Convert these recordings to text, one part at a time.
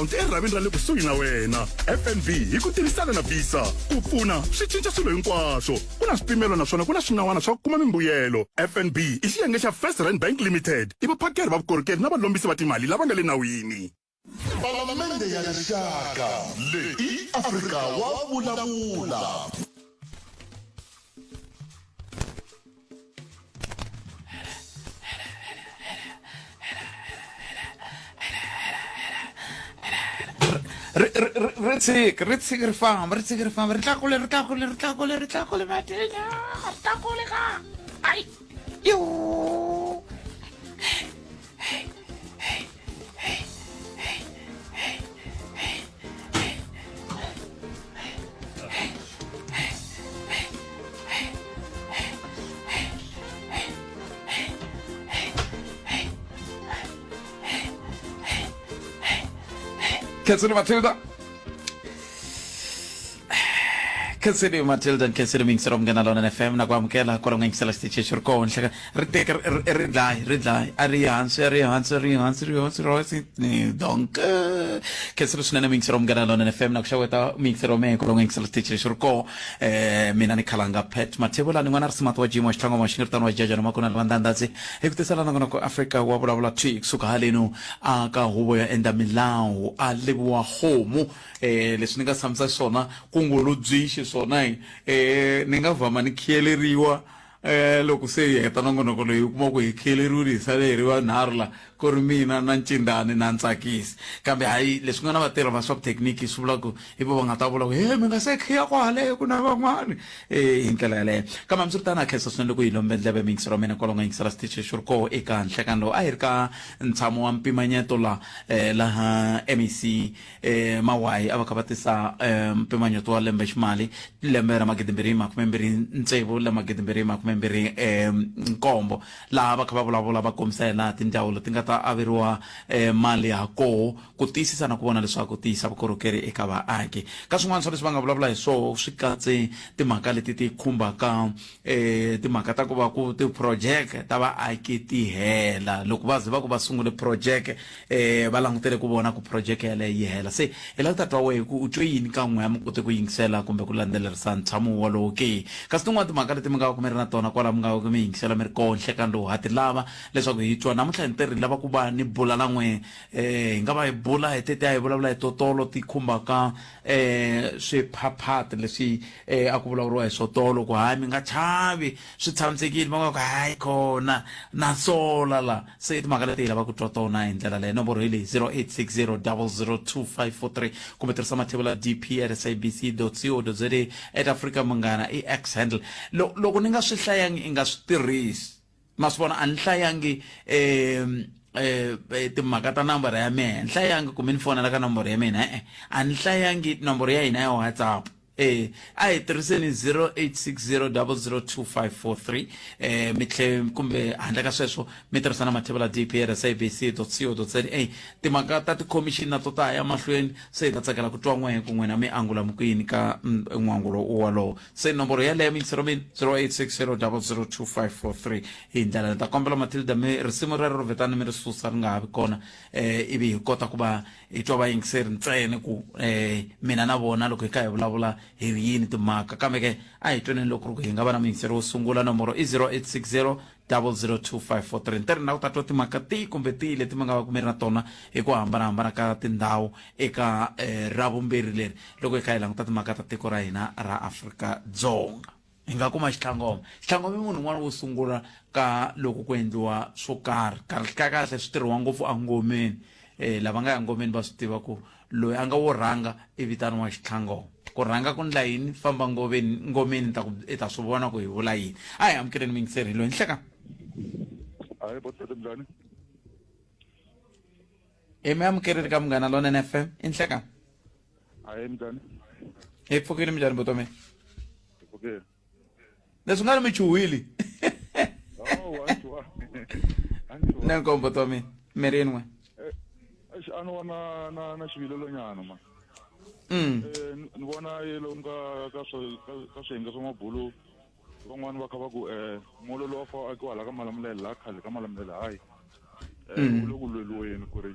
Erhavini ra le kusuhi na wena FNB hi ku tirhisana na Visa ku pfuna swi cinca swilo hinkwaswo ku na swipimelo naswona ku na swinawana swa ku kuma mimbuyelo FNB i xiyenge xa First Rand Bank Limited i vaphakeri va vukorhokeri na valombisi va timali lava nga le nawini. Palamende ya rixaka leyi i Afrika wa vulavula. Ritsik rifamba ritlakule Matilda ritlakule ka ay yo Consider Matilda. Consider Matilda and consider me from Ganalon and FM. Naguamkela, Corong Celestia Shurko, and Shaka, Redlie, Arians, Donk. Consider Snemmings from Ganalon and FM, Nakshawata, Mixerome, Corong Celestia Shurko, Minani Kalanga Pet, Matibula, and one Arsmato Jimo Strong Washington, was Judge Makuna Vandandazi, if the Salanoco Africa, Wabla Chick, Sukahalino, Aka, Huya, and the Milan, Alibua Homo, listening to some Sona, Kungulu Zish. So nai ninga vama ni kieleriwa loko se tanongo no kono yumo ko kieleru saleriwa narla kormina nanchindane nantsakis kambe hai lesungana vatera va swap technique subulako ibo bangata bola menga se khia kwale kuna vamani inkela le kama msurtana khesa sonle ko ilombedle be mix romena kolonga ingsala stitch shurko eka nhlekano ahirka ntshamo wa mpimanyeto la MEC mawai abakabatisa mpimanyeto wa lembe shmali lembe ra magidemberi makumemberi ntsebo la magidemberi makumemberi nkombo la abakababula bakomsela tindawulo tingata averiwa mali yako ku tiyisisa na ku vona leswaku tiyisa vukorhokeri eka vaaki ka swin'wana swa leswi va nga vulavula hi swo swi katse timhaka leti ti khumbaka timhaka ta ku va ku ti-project ta vaaki ti hela loko va ze va ku va sungule project va langutele ku vona ku project yaleyo yi hela se hi lava ku ta twa wehe ku u twe yini ka n'we ya mi kote ku yingisela kumbe ku landzelerisa ntshamo wolowo ke kasi tin'wana timhaka leti mi nga va ku mi ri na tona kwala mi nga va ku mi yingisela mi ri koho nhlekani lowu ha ti lava leswaku hi twa namuntlha hi ntirhi lava ku va ni bula na n'we hi nga va hi bula hi tete hi vulavula hi totolo ti khumbaka swiphaphati leswi a ku vulavuriwa hi swotolo ku hayi mi nga chavi swi tshamisekile va nga ku hayi khona na sola la se timhaka leti hi lava ku twa tona hi ndlela leyo nomboro hi leyi 0860002543 kumbe tirhisa mathebula dp@sabc.co.za @africa munghana i x handle loko ni nga swi hlayangi i nga swi tirhisi ma swi vona a ni hlayangi timhaka ta nambara ya mina hlayangi kumbe ni fonela ka nomboro ya mina a ni hlayangi nomboro ya hina ya WhatsApp a hi tirhiseni 0860002543 mi tlhe kumbe handle ka sweswo mi tirhisana mathebula dp@sabc.co.za timhaka ta ti-commission na to ta ya mahlweni se hi ta tsakela ku twa n'we ku n'wina mi angula mukuyini ka n'wangulo wolowo se nomboro yaleyo mi yingisero mina 0860002543 hi ndlela ta kombela Matilda mi risimu rero ro vetana mi ri susa ri nga ha vi kona ivi hi kota ku va hi twa vayingiseri ntsene ku mina na vona loko hi ka hi vulavula hi yini timhaka kambe ke a hi tweneni loko hi nga va na muyingiseri wo sungula nomboro i 0860002543 ntirhi na ku ta twa timhaka tihi kumbe tihi leti mi nga va ku mi ri na tona hi ku hambanahambana ka tindhawu eka ra vumbirhi leri loko hi kha hi languta timhaka ta tiko ra hina ra Afrika-Dzonga hi nga kuma xitlhangoma i munhu un'wana wo sungula ka loko ku endliwa swo karhi kahle swi tirhiwa ngopfu a ngomeni lava nga ya ngomeni va swi tiva ku loyi a nga wo rhanga i vitaniwa xitlhangoma ku rhanga ku ndla yini famba ngomeni i ta swi vona ku hi vula yini a hi amukeleni miyingiseri loyi nhleka hayi botsele njhani mi amukerile ka Munghana Lonene FM i nhleka hayi njhani hi pfukile minjhani vutomi okay leswi nga ri mi chuhile ne nkombo vutomi mi ri yin'we a ni vona na xivilelonyana ma ni vona yeloni ka swiyenge swa mabulu van'wani va kha va ku mololo wa akiwa hala ka Malamulele la khale ka Malamulele hayi u le ku lweliweni ku ri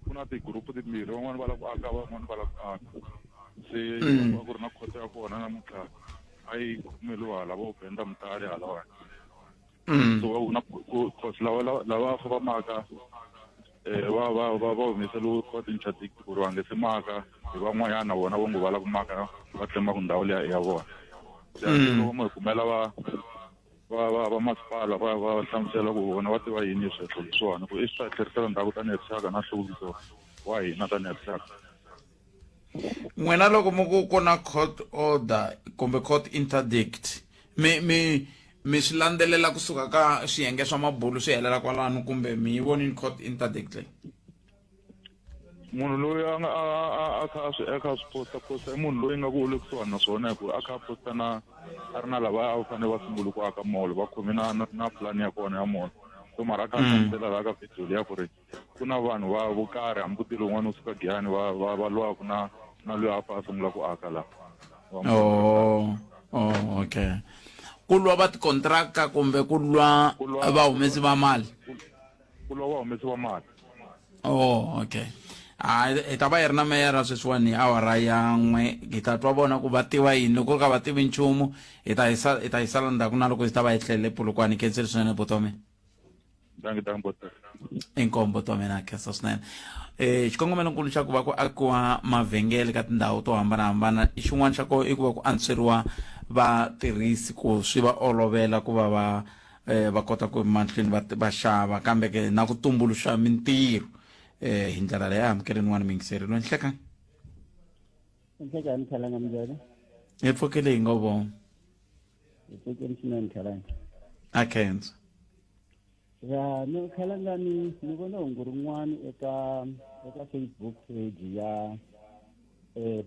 ku na ti-group timbirhi van'wani va lava ku aka van'wani va lava ku aka se ku ri na khoto ya kona namuntlha a yi kumeliwa lava u benda mutali halawani so na cause lava va maka va humeseliwe court interdict ku ri va nge se maka hi van'wanyana na vona vo ngo va lava ku maka va tsemaku ndhawu leya ya vona loko mo hi kumela va masipala va hlamusela ku vona va tiva yini hi sweswo leswiwani ku i swi ta tlherisela ndhawu tanihi rixaka na nhluvukiso wa hina tanihi rixaka. N'wina loko mo ku na court order kumbe court interdict mi swi landzelela kusuka ka swiyenge swa mabulu swi helela kwalano kumbe mi yi vonini court interdict leyi? Munhu loyi a kha swi posta i munhu loyi nga ku u le kusuhani na swona hi ku a kha posta na a ri na lava a fanele va sungule ku aka mall va khomi na plan ya kona ya mall so mara a kha hlamusela laha ka video leya ku ri ku na vanhu vo karhi hambi ku tile wun'wana u suka Giyani va lwaku na loyi a fa a sungula ku aka laha. Okay. Ku lwa va tikontraka kumbe ku lwa va humesi va mali? Ku lwa va humesi va mali. Okay. Hi ta va yi ri na meyara sweswiwani hi awara ya n'we hi ta twa vona ku va tiva yini loko ka va tivi nchumu hi ta hi sala ndzhaku na loko hi ta va hi tlhelele Polokwane. Khenseli swinene Botome. Inkombo Botome na khensa swinene. Xikongomelonkulu xa ku va ku akiwa mavhengele ka tindhawu to hambanahambana xin'wana xa kona i ku va ku antsweriwa vatirhisi ku swi va olovela ku va va kota ku mahlweni va xava kambe ke na ku tumbuluxa mintirho hi ndlela leyi amukeleni n'wana mingiseri lo nhlekani Khalanga mjani hi pfukile hi ngo vona hi pfukile swinene Khalanga a khensa no Khalanga ni vona hungu rin'wana eka Facebook page ya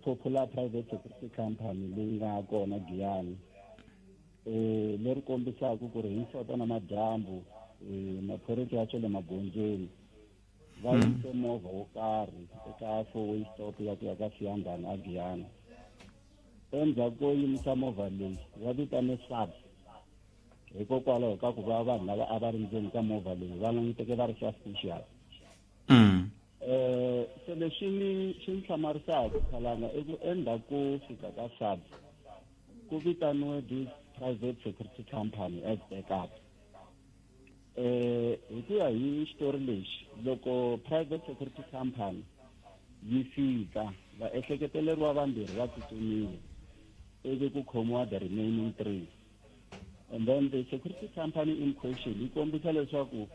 Popular Private Security Company leyi nga kona Giyani leri kombisaka ku ri hi Nhlota na Madyambu maphorisa ya le magondzweni va yise movha wo karhi eka four-way stop ya ku ya ka Siyandhani a Giyani. Endzhaku ko yimisa movha leyi va vitane SAPS hikokwalaho ka ku va vanhu lava a va ri ndzeni ka movha leyi va languteke va ri suspicious. Se leswi ni hlamarisaka Khalanga i ku endzhaku ko fika ka SAPS ku vitaniwe this private security company as backup. Hi ku ya hi xitori lexi loko private security company yi fika va ehleketeleriwa vambirhi va tsutsumile ivi ku khomiwa the remaining 3 and then the security company in question yi kombisa leswaku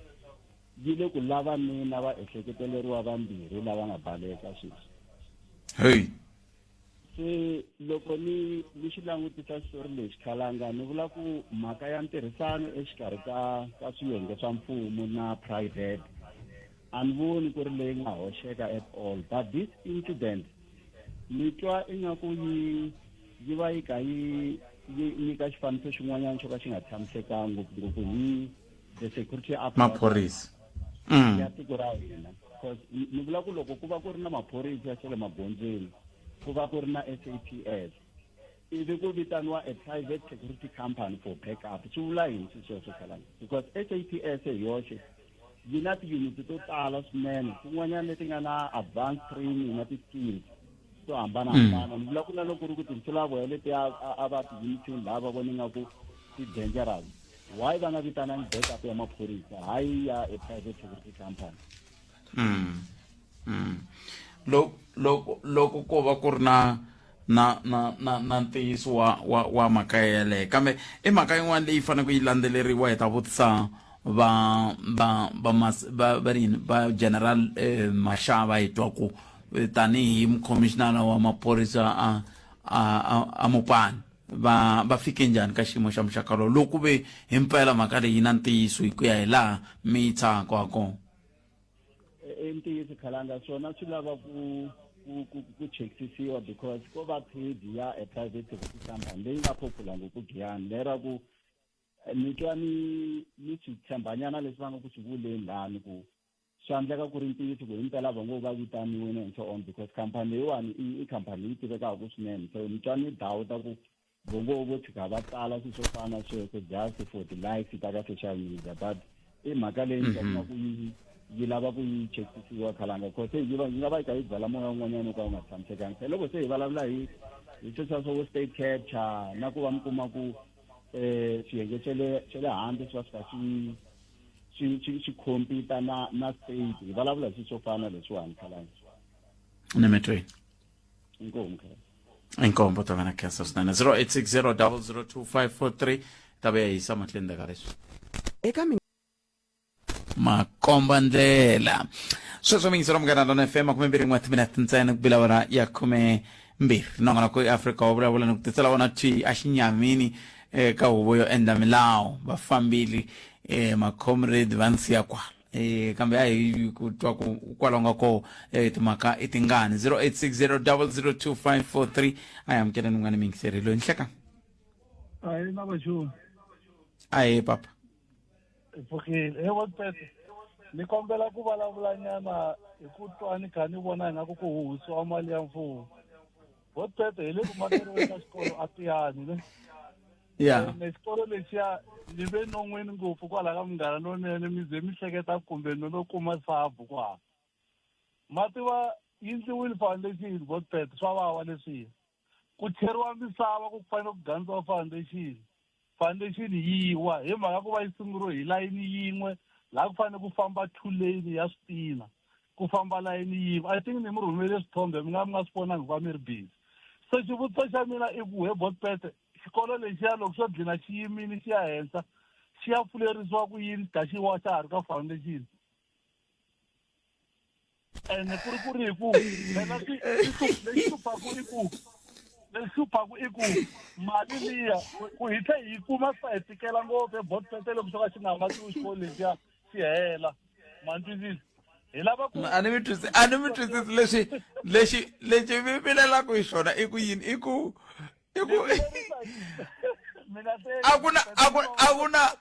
yi le ku lavaneni va ehleketeleriwa vambirhi lava nga baleka sweswi. Se loko ni xi langutisa xitori lexi Khalanga ni vula ku mhaka ya ntirhisano exikarhi ka swiyenge swa mfumo na private a ni voni ku ri leyi nga hoxeka at all but this incident ni twa ingaku yi va yi kha yi nyika xifaniso xin'wanyana xo ka xi nga tshamisekanga ngopfungopfu hi the security maphorisa ya tiko ra hina because ni vula ku loko ku va ku ri na maphorisa ya le magondzweni ku va ku ri na SAPS ivi ku vitaniwa a private security company for backup swi vula yini sweswo Khalanga because SAPS hi yoxe yi na tiyuniti to tala swinene tin'wanyana leti nga na advanced training na ti-skills to hambanahambana ni vula ku na loko ri ku tirhisela voya leti a va tiyunitini lava voni nga ku ti-dangerous why va nga vitanangi backup ya maphorisa hayi ya a private security company. Loko ko va ku ri na ntiyiso wa mhaka yeleyo kambe i mhaka yin'wana leyi fanele yi landzeleriwa hi ta vutisa va general Mashava hi twa ku tanihi mukhomixinara wa maphorisa a Mopani va fike njhani ka xiyimo xa muxaka lowu loko ve himpela mhaka leyi na ntiyiso hi ku ya hi laha mi tshaka ha kona. Ntiyiso Khalanga swona swi lava ku chekisisiwa because ko va page ya a private security company leyi nga popular ngopfu Giyani lera ku ni twa ni swi tshembanyana leswi va nga ku swi vuleni lani ku swi endleka ku ri ntiyiso ku himpela va ngo va vitaniwile and so on because company leyiwani i company leyi tivekaka swinene so ni twa ni doubt ku vo tshika va tsala swilo swo fana sweswo just for the likes ta ka social media but i mhaka leyi ni ku yi lava ku yi chekisiwa khalanga because yi nga va yi kha yi byala moya wun'wanyana ka wu nga tshamisekanga se loko se hi vulavula hi sweswiya swo state capture na ku va mi kuma ku swiyenge swa le handle swi va swi kha swi compete na state hi vulavula hi swilo swo fana na leswiwani khalanga Nemetweni. Inkombo tavana kesa snana 0860002543 tabe yisa matlenda ka leswi eka makomba ndlela sweswo mingiselo mugana lona FM 21 minutes ntsena kubila wara ya 12 nongana ku Africa wa vulavula ni ku titsela wona twi a xinyamini ka huvo yo endla milawu vafambili macomrade vansiya kwala kambe a hi ku twa ku kwalonga ko timhaka itingani 0860002543 ayamkela ningwana mingiserilo nhleka Ai na bajo. Aye papa. Porque what pete. Ni kombela ku vulavula nyana hi ku twani kha ni vona nga ku huhisiwa mali ya mfumo. What pete hi le ku makeriweni ka xikolo a tiyani ne. Yeah. Ne xikolo lexiya ni ve non'weni ngopfu kwala ka munghana lonene mi ze mi hleketa kumbe no kuma sabu kwa. Mativa yindliwile foundation what pete swa vava leswi. Ku cheriwa misava ku fanele ku gandziwa foundation yiwa hi mhaka ku va yi sunguriwe hi layini yin'we laha ku fanele ku famba 2 lane ya switina ku famba layini yin'we I think ni mi rhumele swithombe mi nga swi vonangi va mi ri busy so xivutiso xa mina i ku he botpete xikolo lexiya loko xo dlina xiyimini xi ya henhla xi ya pfulerisiwa ku yini ka xi wa xa ha ri ka foundation ene ku ri hi ku phela lexi hluphaku i ku mali liya ku hi tlhe hi kuma sa hi tikela ngopfu ebotpete loko xo ka xi nga matiwi xikolo lexiya xi hela mantwisisi hi lava ku a ni mi twisisi lexi mi vilelaku hi xona i ku yini i ku a ku na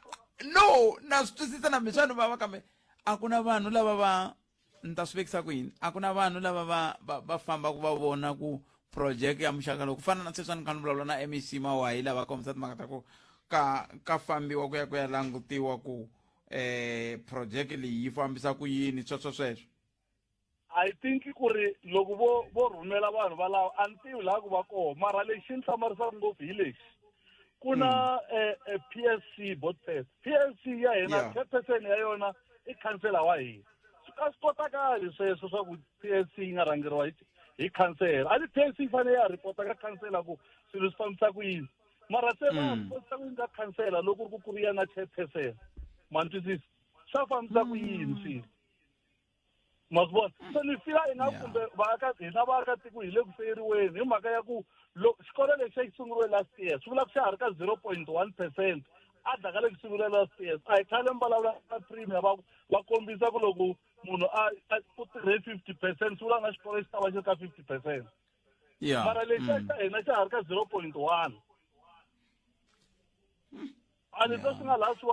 no na swi twisisa na mi swa ni vava kambe a ku na vanhu lava va ni ta swi vekisa ku yini a ku na vanhu lava va famba ku va vona ku project ya muxaka loko ku fana na sweswi ni kha ni vulavula na MEC Mawayi lava kombisa timhaka ta ku ka fambiwa ku ya langutiwa ku project leyi yi fambisa ku yini sweswo I think ku ri loko vo rhumela vanhu valava a ni tivi laha ku va koho mara lexi ni hlamarisaka ngopfu hi lexi ku na PSC botpet PSC ya hina 10% ya yona i khansela wa hina swi ka swi kotakali sweswo swa ku PSC yi nga rhangeriwa hi khansela a ti PSC fanele ya ripota ka khansela ku swilo swi fambisa ku yini mara se va ripota ku yini ka khansela loko ri ku ri ya na 10% mantwisisi swa fambisa ku yini swilo masibona so ni fila ina kumbe hina vaakatiko hi le ku feriweni hi mhaka ya ku xikolo lexi xi sunguriwe last year swi vula ku xa ha ri ka 0.1% a daka le ku sunguriwe last year a hi khale mbalavula na premier va kombisa ku loko munhu ku tirhe 50% swi vula na xikolo xi ta va xi ka 50% mara lexi xa hina xa ha ri ka 0.1 a ni to swi nga laha swi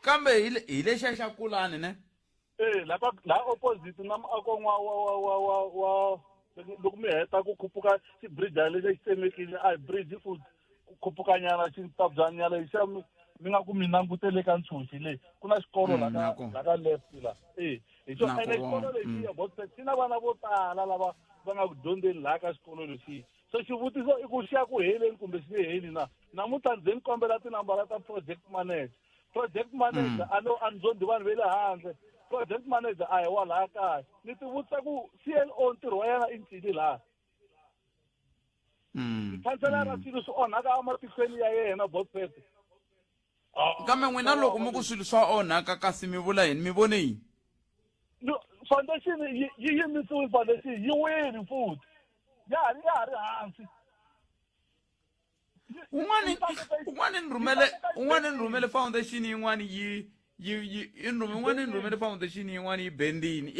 kambe hi lexiya xa kulani ne la opposite na muako wa loko mi heta ku khuphuka xibridge lexi xi tsemekile a hi bridge ku khupukanyana xitabyanyana lexa mi nga ku mi langutele ka ntshuxi leyi ku na xikolo la ka left la hi xo ene xikolo lexi ya botpet xi na vana vo tala lava va nga ku dyondzeni laha ka xikolo lexi so xivutiso i ku xi ya ku heleni kumbe xi nge heli na namuntlha ndzi ni kombela tinambara ta project manager a ni zondi vanhu ve le handle project manager a hi wa laha kaya ni ti vutisa ku CLO ntirho wa yena i ncini laha khanselara swilo swi onhaka ematikweni ya yena botpet kambe n'wina loko mi ku swilo swa onhaka kasi mi vula yini mi vone yini foundation yi yimisiwe foundation yi wini futhi ya ha ri hansi un'wana ni rhumele foundation yin'wana un'wana ni rhumele foundation yin'wana yi bendini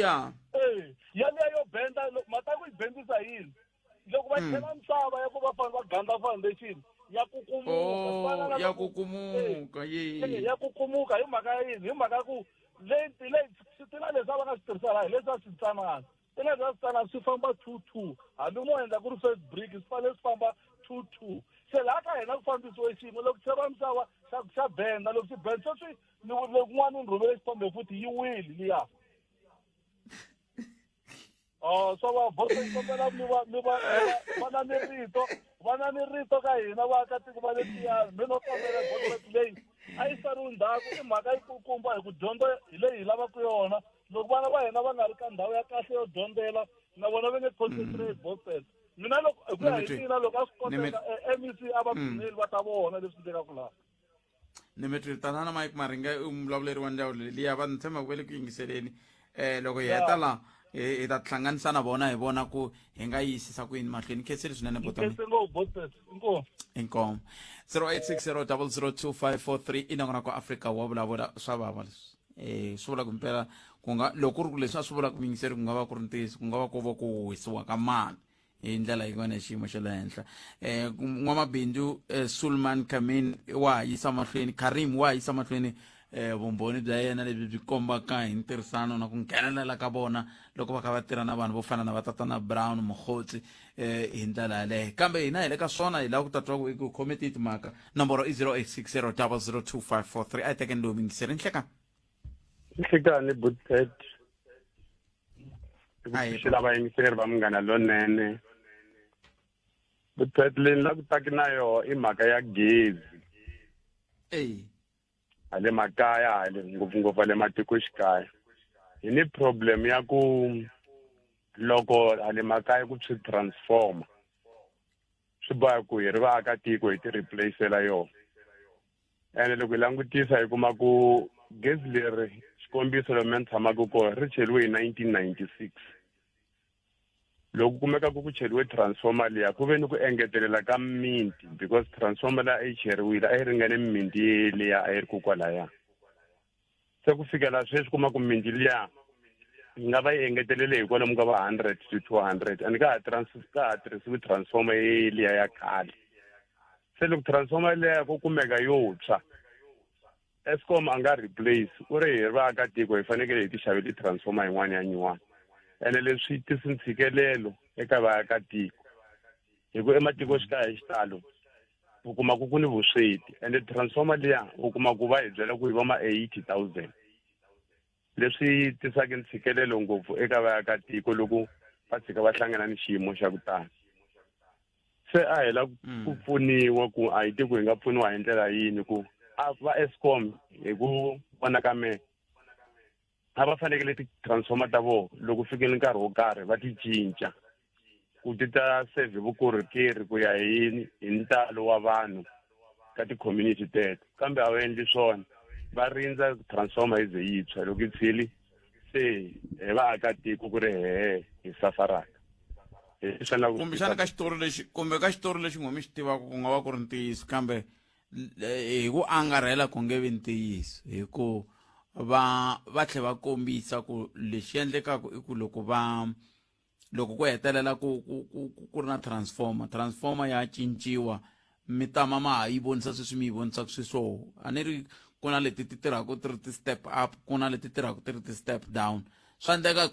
yaleyo benda mata ku yi bendisa yini loko va chela misava ya ku va fanele va ganda foundation ya kukumuka hi mhaka yini hi mhaka ku tina leswi va nga swi tirhisa laha hi leswi va swi tsanana tina leswi tsanana swi famba 2-2 hambi mo endla ku ri first brick swi fanele swi famba 2-2 se laha ka hina ku fambisiwe xin'we loko cheriwa misava xa benda loko xi benda sweswi kun'wana ni rhumele xithombe futhi yi wili liya so vavhoti kombela vana ni rito ka hina vaakatiko va le tiyani mi no kombela vhoti leyi a yi sariwi ndzhaku i mhaka yi kulukumba hi ku dyondzo hi leyi hi lavaka yona loko vana va hina va nga ri ka ndhawu ya kahle yo dyondzela na vona va nge concentrate both mina loko hi ku ya hi mina loko a swi koteka MEC a va pfuneli va ta vona leswi endlekaka laha Nimetri tanana Mike Maringa umvulavuri wa ndhawu liya va ntshemba ku vele ku yingiseleni loko hi heta la hi ta hlanganisa na vona hi vona ku hi nga yisisa ku yini mahlweni khetseli swinene bottom inkom 0860002543 inongona ku Africa wa vulavula swa vava leswi swi vula ku mpela ku nga loko ku leswi a swi vula ku yingiseri ku nga va ku ri ntiyiso ku nga va ku va ku wisiwa ka mali hi ndlela yin'wana ya xiyimo xa le henhla n'wamabindzu Sulman Kamin wa yisa mahlweni Karim wa yisa mahlweni vumbhoni bya yena lebyi byi kombaka hi ntirhisano na ku nghenelela ka vona loko va kha va tirha na vanhu vo fana na vatatana Brown Mokgotsi hi ndlela yaleyo kambe hina hi le ka swona hi lava ku tatwa ku i ku khometi timhaka nomboro i 0860002543 a yi tekeni lowu mingiseri Nhlekani Bootpet swi lava yingiseri va Munghana Lonene Bootpet leyi ni la ku taki na yo i mhaka ya gezi hale makaya hale ngopfungopfu ale matikoxikaya hi ni problem ya ku loko hale makaya ku swi transformer swi boha ku hi ri vaakatiko hi ti replaceela yona ene loko hi langutisa hi kuma ku gezi leri xikombiso lomu ni tshamaka kona ri cheriwe hi 1996 loko kumeka ku cheriwe transformer liya ku ve ni ku engetelela ka mimiti because transformer la yi cheriwile a yi ringane mimiti liya a yi ri kokwalaya se ku fikela sweswi kuma ku mimiti liya yi nga va yi engetelele hi kwalomu ka va 100 to 200 and ka ha tirhisiwi transformer liya ya khale se loko transformer liya ku kumeka yo tshwa Eskom a nga replace ku ri hi vaakatiko hi fanekele hi ti xavele transformer yin'wana ya nyuwana ene leswi tisi ntshikelelo eka vaakatiko hi ku ematikoxikaya hi xitalo u kuma ku ni vusweti ende transformer liya u kuma ku va hi byela ku hi va ma 80,000 leswi tisaka ntshikelelo ngopfu eka vaakatiko loko va tshika va hlangana ni xiyimo xa ku tani se a hi la ku pfuniwa ku a hi tiku hi nga pfuniwa hi ndlela yini ku va Eskom hi ku vona ka mehe a va fanekele ti-transformer ta vona loko fikile nkarhi wo karhi va ti cinca ku ti ta serve vukorhokeri ku ya hi ntalo wa vanhu ka ti-community teto kambe a va endli swona va rindza transformer yi ze yi tshwa loko yi tshwile se hi vaakatiko ku ri hi safaraka kumbexana ka xitori lexi kumbe ka xitori lexi n'we mi xi tivaka ku nga va ku ri ntiyiso kambe hi ku angarhela ku nge vi ntiyiso hi ku va tlhe va kombisa ku lexi endlekaka i ku loko ku hetelela ku ri na transformer ya cinciwa mi tama ma ha yi vonisa sweswi mi yi vonisaka swiswoho a ni ri ku na leti ti tirhaka ti ri ti-step up ku na leti tirhaka ti ri ti-step down swa endleka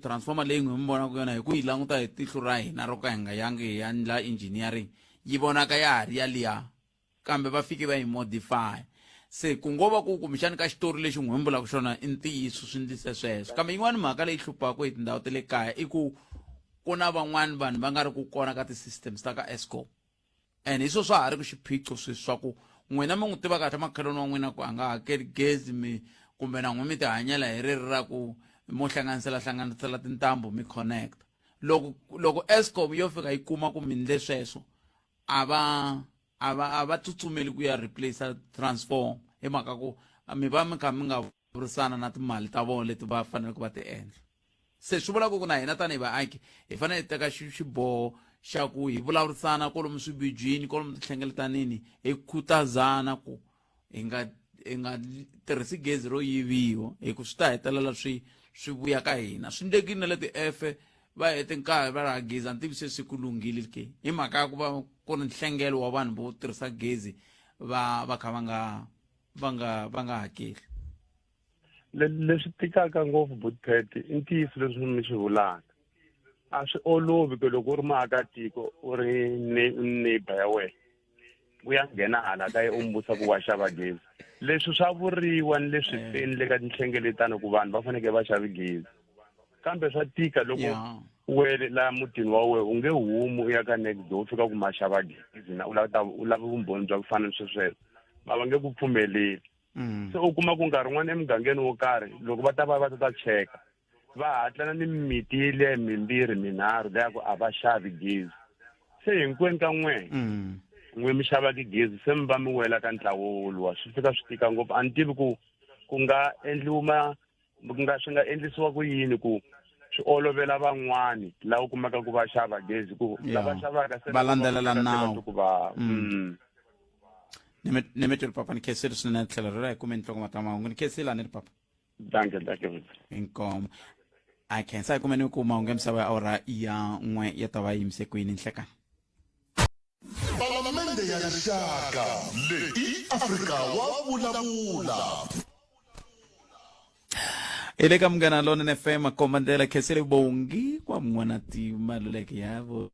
transformer leyi n'wi mi vonaka yona hi ku yi languta hi tihlo ra hina ro ka hi nga yangi hi yandla engineering yi vonaka ya ha ri yaliya kambe va fike va yi modify se ku ngo va ku kumbexani ka xitori lexi n'wi mbulaka xona i ntiyiso swi ndlise sweswo kambe yin'wana mhaka leyi hluphaka hi tindhawu ta le kaya i ku na van'wani vanhu va nga ri ku kona ka ti-systems ta ka Eskom and hi swa ha ri ku xiphiqo sweswi swa ku n'wina mi n'wi tiva kahle makhelwani wa n'wina ku a nga hakeli gezi kumbe na n'wi mi ti hanyela hi riri ra ku mo hlanganisela tintambu mi connect loko Eskom yo fika yi kuma ku mi ndle sweswo a va tsutsumeli ku ya replace transform hi mhaka ku mi va mi kha mi nga vurisana na timali ta vona leti va fanele ku va ti endla se swi vula ku na hina tanihi vaaki hi fanele hi teka xiboho xa ku hi vulavurisana kwalomu swibidyini kwalomu tihlengeletanini hi khutazana ku hi nga tirhisi gezi ro yiviwa hi ku swi ta hetelela swi vuya ka hina swi ndlekile na le ti-efe va hete nkarhi va raha gezi a ni tivi se swi ku lunghile ke hi mhaka ya ku va ku ri nhlengelo wa vanhu vo tirhisa gezi va kha va nga hakeli leswi tikaka ngopfu Bootpet i ntiyiso leswi mi swi vulaka a swi olovi ke loko u ri maakatiko u ri neighbor ya wena u ya nghena hala ka ye u mbusa ku wa xava gezi leswi swa vuriwa ni leswi teni le ka tinhlengeletano ku vanhu va fanekele va xavi gezi kambe swa tika loko Yeah. wele la mutini wa wena u nge humu u ya ka next door u fika ku maxava gezi na u lava vumbhoni bya ku fana ni swesweswo va nge ku pfumeleli se u kuma ku nkarhi n'wana emugangeni wo karhi loko va ta va ta cheka va hatlana ni mimiti yi liya mimbirhi minharhu leya ku a va xavi gezi se hinkwenu ka n'we mi xavaki gezi se mi va mi wela ka ntlawa luwa swi fika swi tika ngopfu a ni tivi ku nga endliwa swi nga endlisiwa ku yini ku swi olovela van'wani laha u kumaka ku va xava gezi ku lava xavaka se va landzelela nawu ku va ni mi twi papa ni khensile swinene tlhelo ro ra hi kume nhloko matamahungu ni khensile a ni ri papa danke inkomo a khensa hi kume ni ku mahungu ya misava ya awara ya 1 ya ta va yimise kwini nhlekani Palamende ya rixaka leyi Afrika wa vulavula. ile ka Munghana Lonene FM akombandela khensile bongi kwa mwana ti maluleke yavo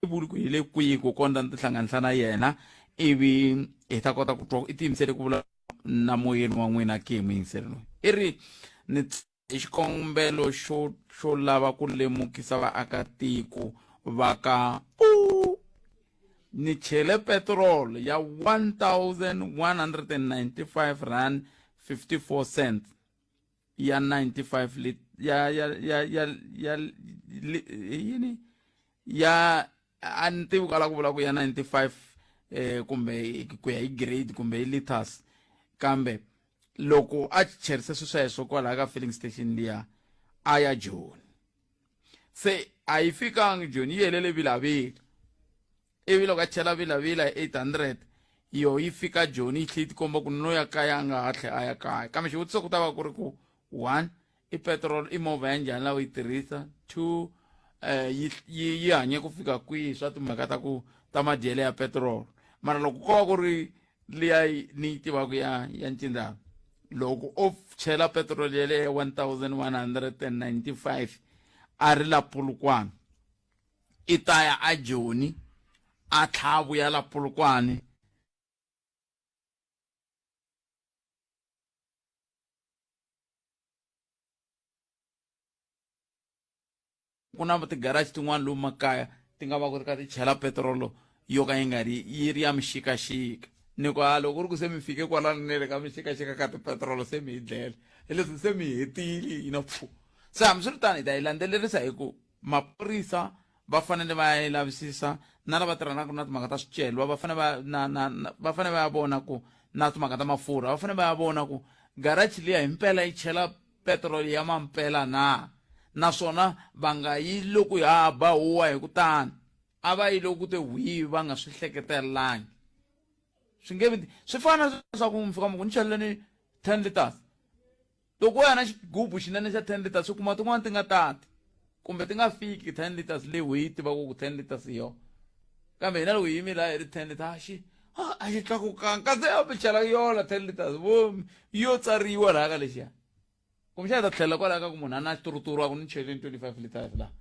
vuli ku ile kwihi ku kondza ni tihlanganisa na yena ivi hi ta kota ku twa i tiyimisele ku vula na moyeni wa n'wina ke mi yingisele loyi i ri ni hi xikombelo xo lava ku lemukisa vaakatiko va ka ni chele petrol ya 1,195 rand 54 cents ya 95 lit yini ya a ni tivi kala ku vula ku ya 95 kumbe ku ya hi grade kumbe hi liters kambe loko a cherise sweswo kwalaha ka filling station liya a ya Joni se a yi fikangi Joni yi helele vilavila ivi loko a chela vilavila 800 yo yi fika Joni yi tlhe yi tikomba ku no ya kaya a nga ha tlhe a ya kaya kambe xivutiso ku ta va ku ri ku 1 i petrol i movha ya njhani laha u yi tirhisa 2 yi hanye ku fika kwihi swa timhaka ta ku ta madyele ya petrol mara loko ko va ku ri liya ni yi tivaku ya ncindzano loko o chela petrol ya le 1,195 a ri la Polokwane i ta ya a Joni a tlhavu ya la Polokwane ku na tigaraji tin'wana lomu makaya ti nga va ku ri ka ti chela petrolo yo ka yi nga ri yi ri ya mixikaxika ni ku loko ku ri ku se mi fike kwalani ne le ka mixikaxika ka tipetrolo se mi hi dlela hi leswi se mi hetile hina pfu se hambiswiritano hi ta yi landzelerisa hi ku maphorisa va fanele va ya lavisisa na lava tirhanaka na timhaka ta swiceriwa va fanele va ya vona ku na timhaka ta mafurha va fanele va ya vona ku garaji liya hi mpela yi chela petroli ya mampela na naswona va nga yi loko ya ba huwa hi ku tani a va yi loko te hwi va nga swi hleketelelangi swi nge swi fana swa ku mi fika mi ku ni cheleleni 10 liters loko ya na xigubu xinene xa 10 liters swi kuma tin'wana ti nga tati kumbe ti nga fiki 10 liters leyi hi tivaka ku 10 liters yo kambe hina loko hi yimi laha hi ri 10 liters a xi tlakukanga kasi a mi chela yola 10 liters vo yo tsariwa laha ka lexiya kumbe xa hi ta tlhela kwalaha ka ku munhu a na xituruturu wa ku ni cheleni 25 liters laha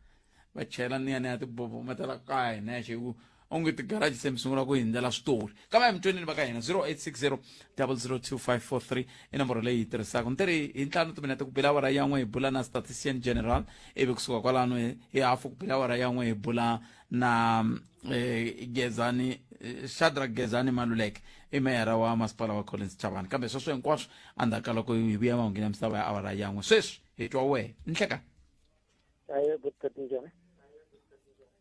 va chela ni ya tibobometela kaya hina ya xiku onge tigaraji se mi sungula ku hindzela switori kambe hi mitwenini va ka hina 0860 002 i nomboro leyi hi tirhisaka ni tiri hi ntlhanu timinete ku bila awara yan'we hi bula na statistician general ivi kusuka kwalano hi hafu ku bila awara yan'we hi bula na Gezani Shadrack Gezani Maluleke i meyara wa masipala wa Collins Chavani kambe sweswo hinkwaswo endzhaku ka loko hi vuya mahungu ya misava ya awara yan'we sweswi hi twa wehe nhleka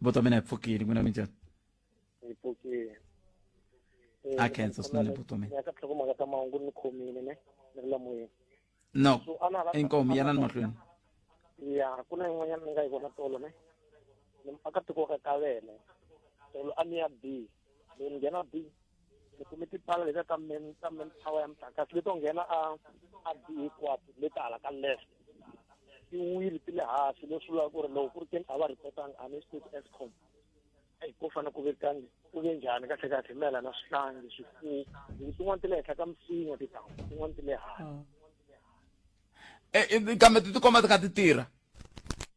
buto mina hi pfukile n'wina minjhani a khensa swinene buto mina no inkomu yana ni mahlweni ya ku na yin'wanyana ni nga yi vona tolo ne akatiko ka kavele tolo a ni ya B ni nghena B ni kume tipala letiya ta power ya mitlakasi leto nghena a B hinkwato leti hala ka left tin'wili ti le hansi leswi vulaka ku ri loko ku ri keni a va ripotanga a ni state Eskom ko fana ku ve njhani kahle kahle mayela na swihlangi swifuwo tin'wana ti le henhla ka misinya tintangu tin'wana ti le hansi kambe ti tikomba ti kha ti tirha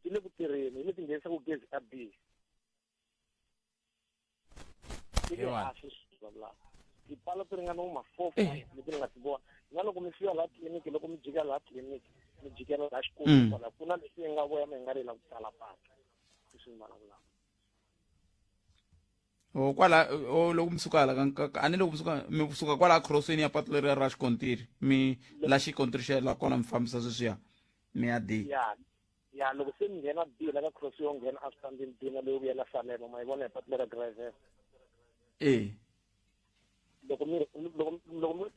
ti le ku tirheni hi leti nghenisaka gezi a B ti le hansi tipala ti ringana ma 4 leti ni nga ti vona na loko mi fika laha tliliniki loko mi jika laha tliliniki mi jikela laha xikulu kwala ku na leswi nga voya mi nga ri la ku tsala patu leswi ni vulavulaka kwala loko mi suka ani loko mi suka kwala crossweni ya patu leri ra xikontiri mi la xikontiri xa la kona mi fambisa sweswiya mi ya D ya loko se mi nghena D la ka cross yo nghena a switandini D na leyo vuyela Salema ma yi vona hi patu lera driver loko mi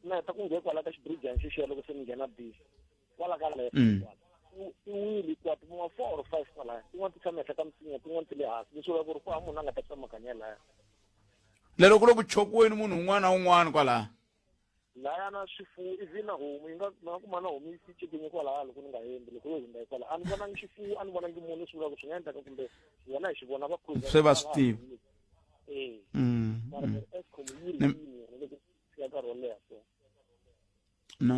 na heta ku nghena kwala ka xibridge xixiya loko se mi nghena D kwala ka le tiwili kwati mo 4 or 5 kwala tin'wana ti tshama henhla ka misinya tin'wana ti le hansi leswi vula ku ri ku ha munhu a nga ta tsemakanya laya lero ku lo ku chokiweni munhu un'wana na un'wana kwala laya na swifuwo ivi na homu yi nga kuma na homu yi cekinye kwalaya loko ni nga endli loko yo hundza hi kwala a ni vonangi xifuwo a ni vonangi munhu swi vula ku swi nga endleka kumbe wena hi xi vona va se va swi tiva mara Eskom yi ri loko swi ya nkarhi wo leha so no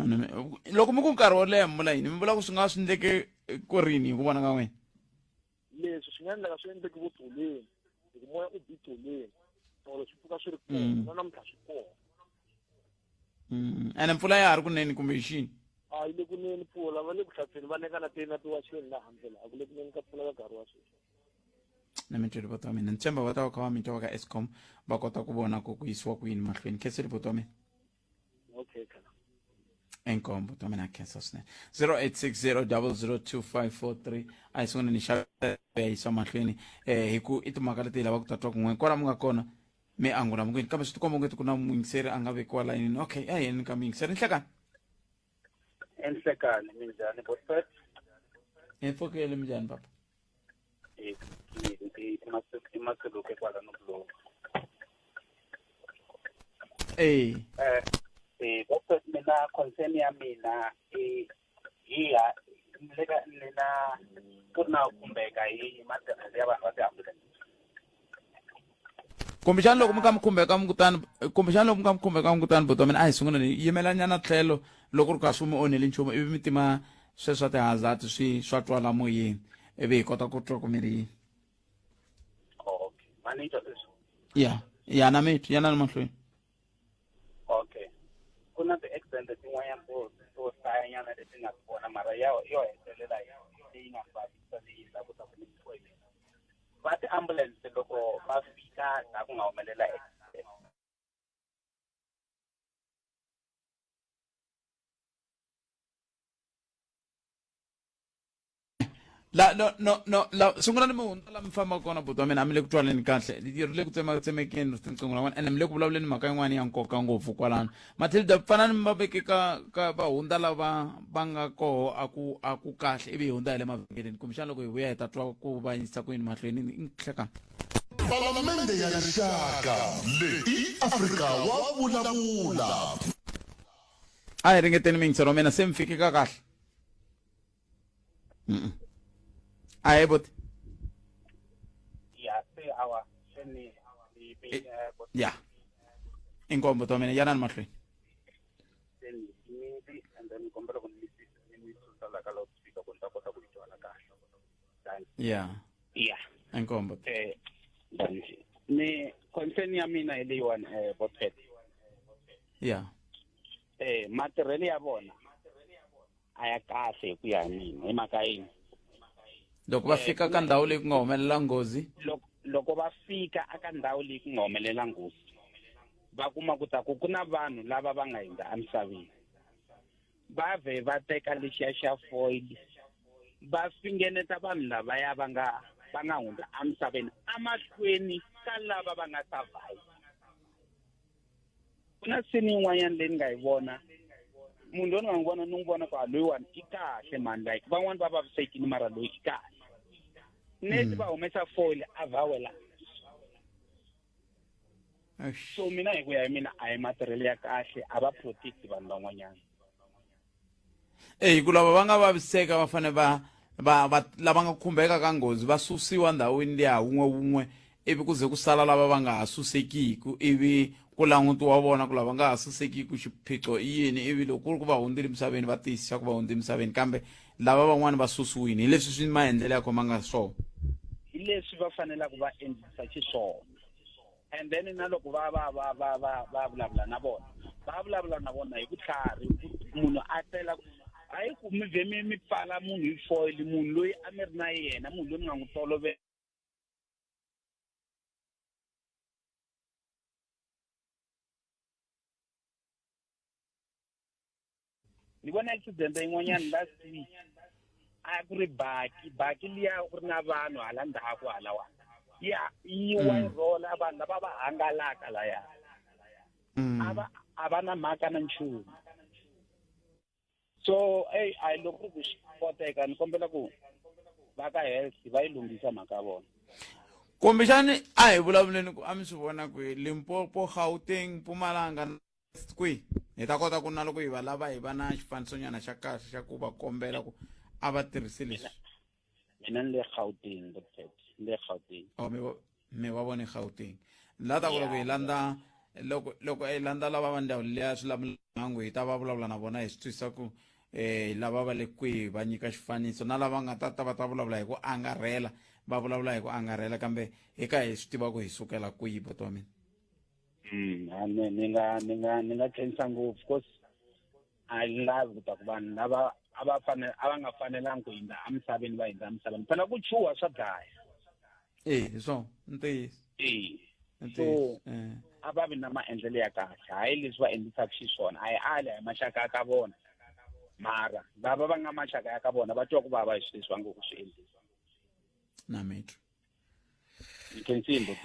loko mi ku nkarhi wo leha mula yini mi vula ku swi nga swi endleke ku rini hi ku vona ka n'wina leswi swi nga endleka swi endleki vutolweni hi ku moya u bitolweni tolo swi pfuka swi ri kona na namuntlha swi kona ene mpfula ya ha ri kunene kumbe xini a yi le kunene mpfula va le ku hlantsweni va nekana teni na tiwaxeni laha handle a ku le kunene ka mpfula ka nkarhi wa sweswi na mintsweli poto wa mina ni tshemba va ta va kha va mi twa ka Eskom va kota ku vona ku yisiwa ku yini mahlweni khenseli poto wa mina okay kana enkombo to mina khensa swinene 0860002543 a hi sungula ni xava ya yisa mahlweni hi ku i timhaka leti hi lavaka ku tatwa kun'we kwala mu nga kona mi angula mungwini kambe swi tikomba ngeti ku na muyingiseri a nga vekiwa layinini okay a yeni ka muyingiseri nhlekani enhlekani minjhani bosfet empfokele minjhani papa imaseluke kwala nokuloku bosfet mina concern ya mina hiya nina ku na kumbeka hi matirhelo ya vanhu va ti-ambulance kumbexani loko mi kha mi khumbeka mukutani boto mina a hi sungula ni yimelanyana tlhelo loko ri ka swi mi onheli nchumu ivi mi tima sweswa tihazard swa twala moyeni ivi hi kota ku twa ku mi ri yini okay manitwa leswi ya na mithu yana ni mahlweni okay ku na ti-accident tin'wanyana to hlayanyana leti nga kona mara yo hetelela leyi nga vavisa leyi lakuta ku nisiwa hi va ti-ambulance loko va fika na ku nga humelela accident la sungula ni mi hundza la mi famba kona buti wa mina a mi le ku twaleni kahle ri le ku tsemakeni tinqingo lan'wana ene mi le ku vulavuleni mhaka yin'wana ya nkoka ngopfu kwalano mathilda pfana ni mi va veke ka va hundza lava va nga koho a ku kahle ivi hi hundza hi le mavhengeleni kumbexana loko hi vuya hi ta twa ku va yisa ku yini mahlweni nhlekani palamende ya rixaka leyi i afrika wa vulavula a hi ringeteni miyingiselo wa mina se mi fike ka kahle a hi boti ya inkombo to mina yana ni mahlweni ya inkombo ni concern ya mina hi leyiwani botfet ya matirhelo ya vona a ya kahle hi ku ya hi mina hi mhaka yini loko va fika ka ndhawu leyi ku nga humelela nghozi loko va fika aka ndhawu leyi ku nga humelela nghozi va kuma ku ta ku na vanhu lava va nga hundza emisaveni va vhe va teka lexiya xa foil va fingeneta vanhu lavaya va nga hundza emisaveni amahlweni ka lava va nga survive ku na sini yin'wanyana leyi ni nga yi vona munhu loyi ni nga n'wi vona ni n'wi vona ku loyiwani i kahle mani like van'wani va vavisekile mara loyi i kahle neti va humesa foil a vhawela so mina hi ku ya hi mina a hi matirhelo ya kahle a va protect vanhu van'wanyana hi ku lava va nga vaviseka va fane va lava nga khumbeka ka nghozi va susiwa ndhawini liya wun'we ivi ku ze ku sala lava va nga ha susekiku ivi ku langutiwa vona ku lava nga ha susekiku xiphiqo i yini ivi loko ku ri ku va hundzile misaveni va tiyisisa ku va hundze misaveni kambe lava van'wani va susiwini hi leswi swi maendlelo ya khoma nga swona hi leswi va fanelaka va endlisa xiswona and then na loko va vulavula na vona va vulavula na vona hi vutlhari munhu a tela hayi ku mi vhe mi pfala munhu hi foil munhu loyi a mi ri na yena munhu loyi mi nga n'wi tolovela ni vona accident yin'wanyana last week a ku ri baki liya ku ri na vanhu hala ndzhaku halawa yi wa rola vanhu lava va hangalaka laya a va na mhaka na nchumu so a loko ku swi koteka ni kombela ku va ka health va yi lunghisa mhaka ya vona kumbexani a hi vulavuleni ku a mi swi vona kwihi Limpopo Gauteng Mpumalanga kwihi hi ta kota ku na loko hi va lava hi va na xifanisonyana xa kahle xa ku va kombela ku a va tirhisi leswi mina ni le Gauteng le Gauteng mi va vone Gauteng la ta ku loko hi landa loko hi landa lava va ndhawu liya swi lamulangu hi ta va vulavula na vona hi swi twisisa ku lava va le kwihi va nyika xifaniso na lava nga ta va ta vulavula hi ku angarhela va vulavula hi ku angarhela kambe hi ka hi swi tiva ku hi sukela kwihi boto wa mina ni nga thenisa ngopfu because I love ta ku vanhu lava a va nga fanelangi ku hindza emisaveni va hindza emisaveni phela ku chuha swa dlaya hi swona ntiyiso so a va vi na maendlelo ya kahle hayi leswi va endlisaka xiswona a hi ali hi maxaka ya ka vona mara lava va nga maxaka ya ka vona va twa ku vava hi swilo leswi va ngo ku swi endlisa na metro you can see in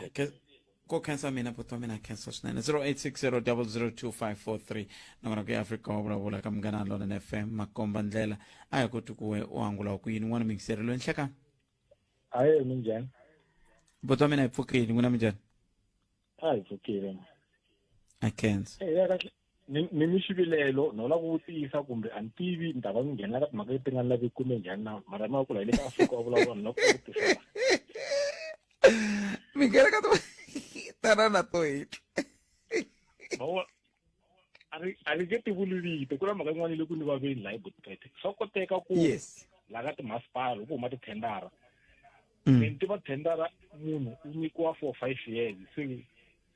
ko khensa mina boto wa mina khensa swinene 0860002543 nakona ku ya Afrika wa vulavula ka Munghana Lonene FM makomba ndlela a hi koti ku we u angula ku yini n'wana mingiseri loyi nhlekani hayi minjhani boto wa mina hi pfukile n'wina minjhani a hi pfukile a khensa ni mi xivilelo no la ku vutisa kumbe a ni tivi ni ta va mi nghena ka timhaka leti nga lavi kume njhani na mara ma kula hi le ka Afrika wa vulavula na ku vutisa mi nghena ka tanana to hit a ri nge tivuluvito ku na mhaka yin'wana leyi ku ni vaveni laha hi Bushbuck swa koteka ku laha ka timasipala ku huma tithendara ni tiva thendara munhu u nyikiwa for 5 years se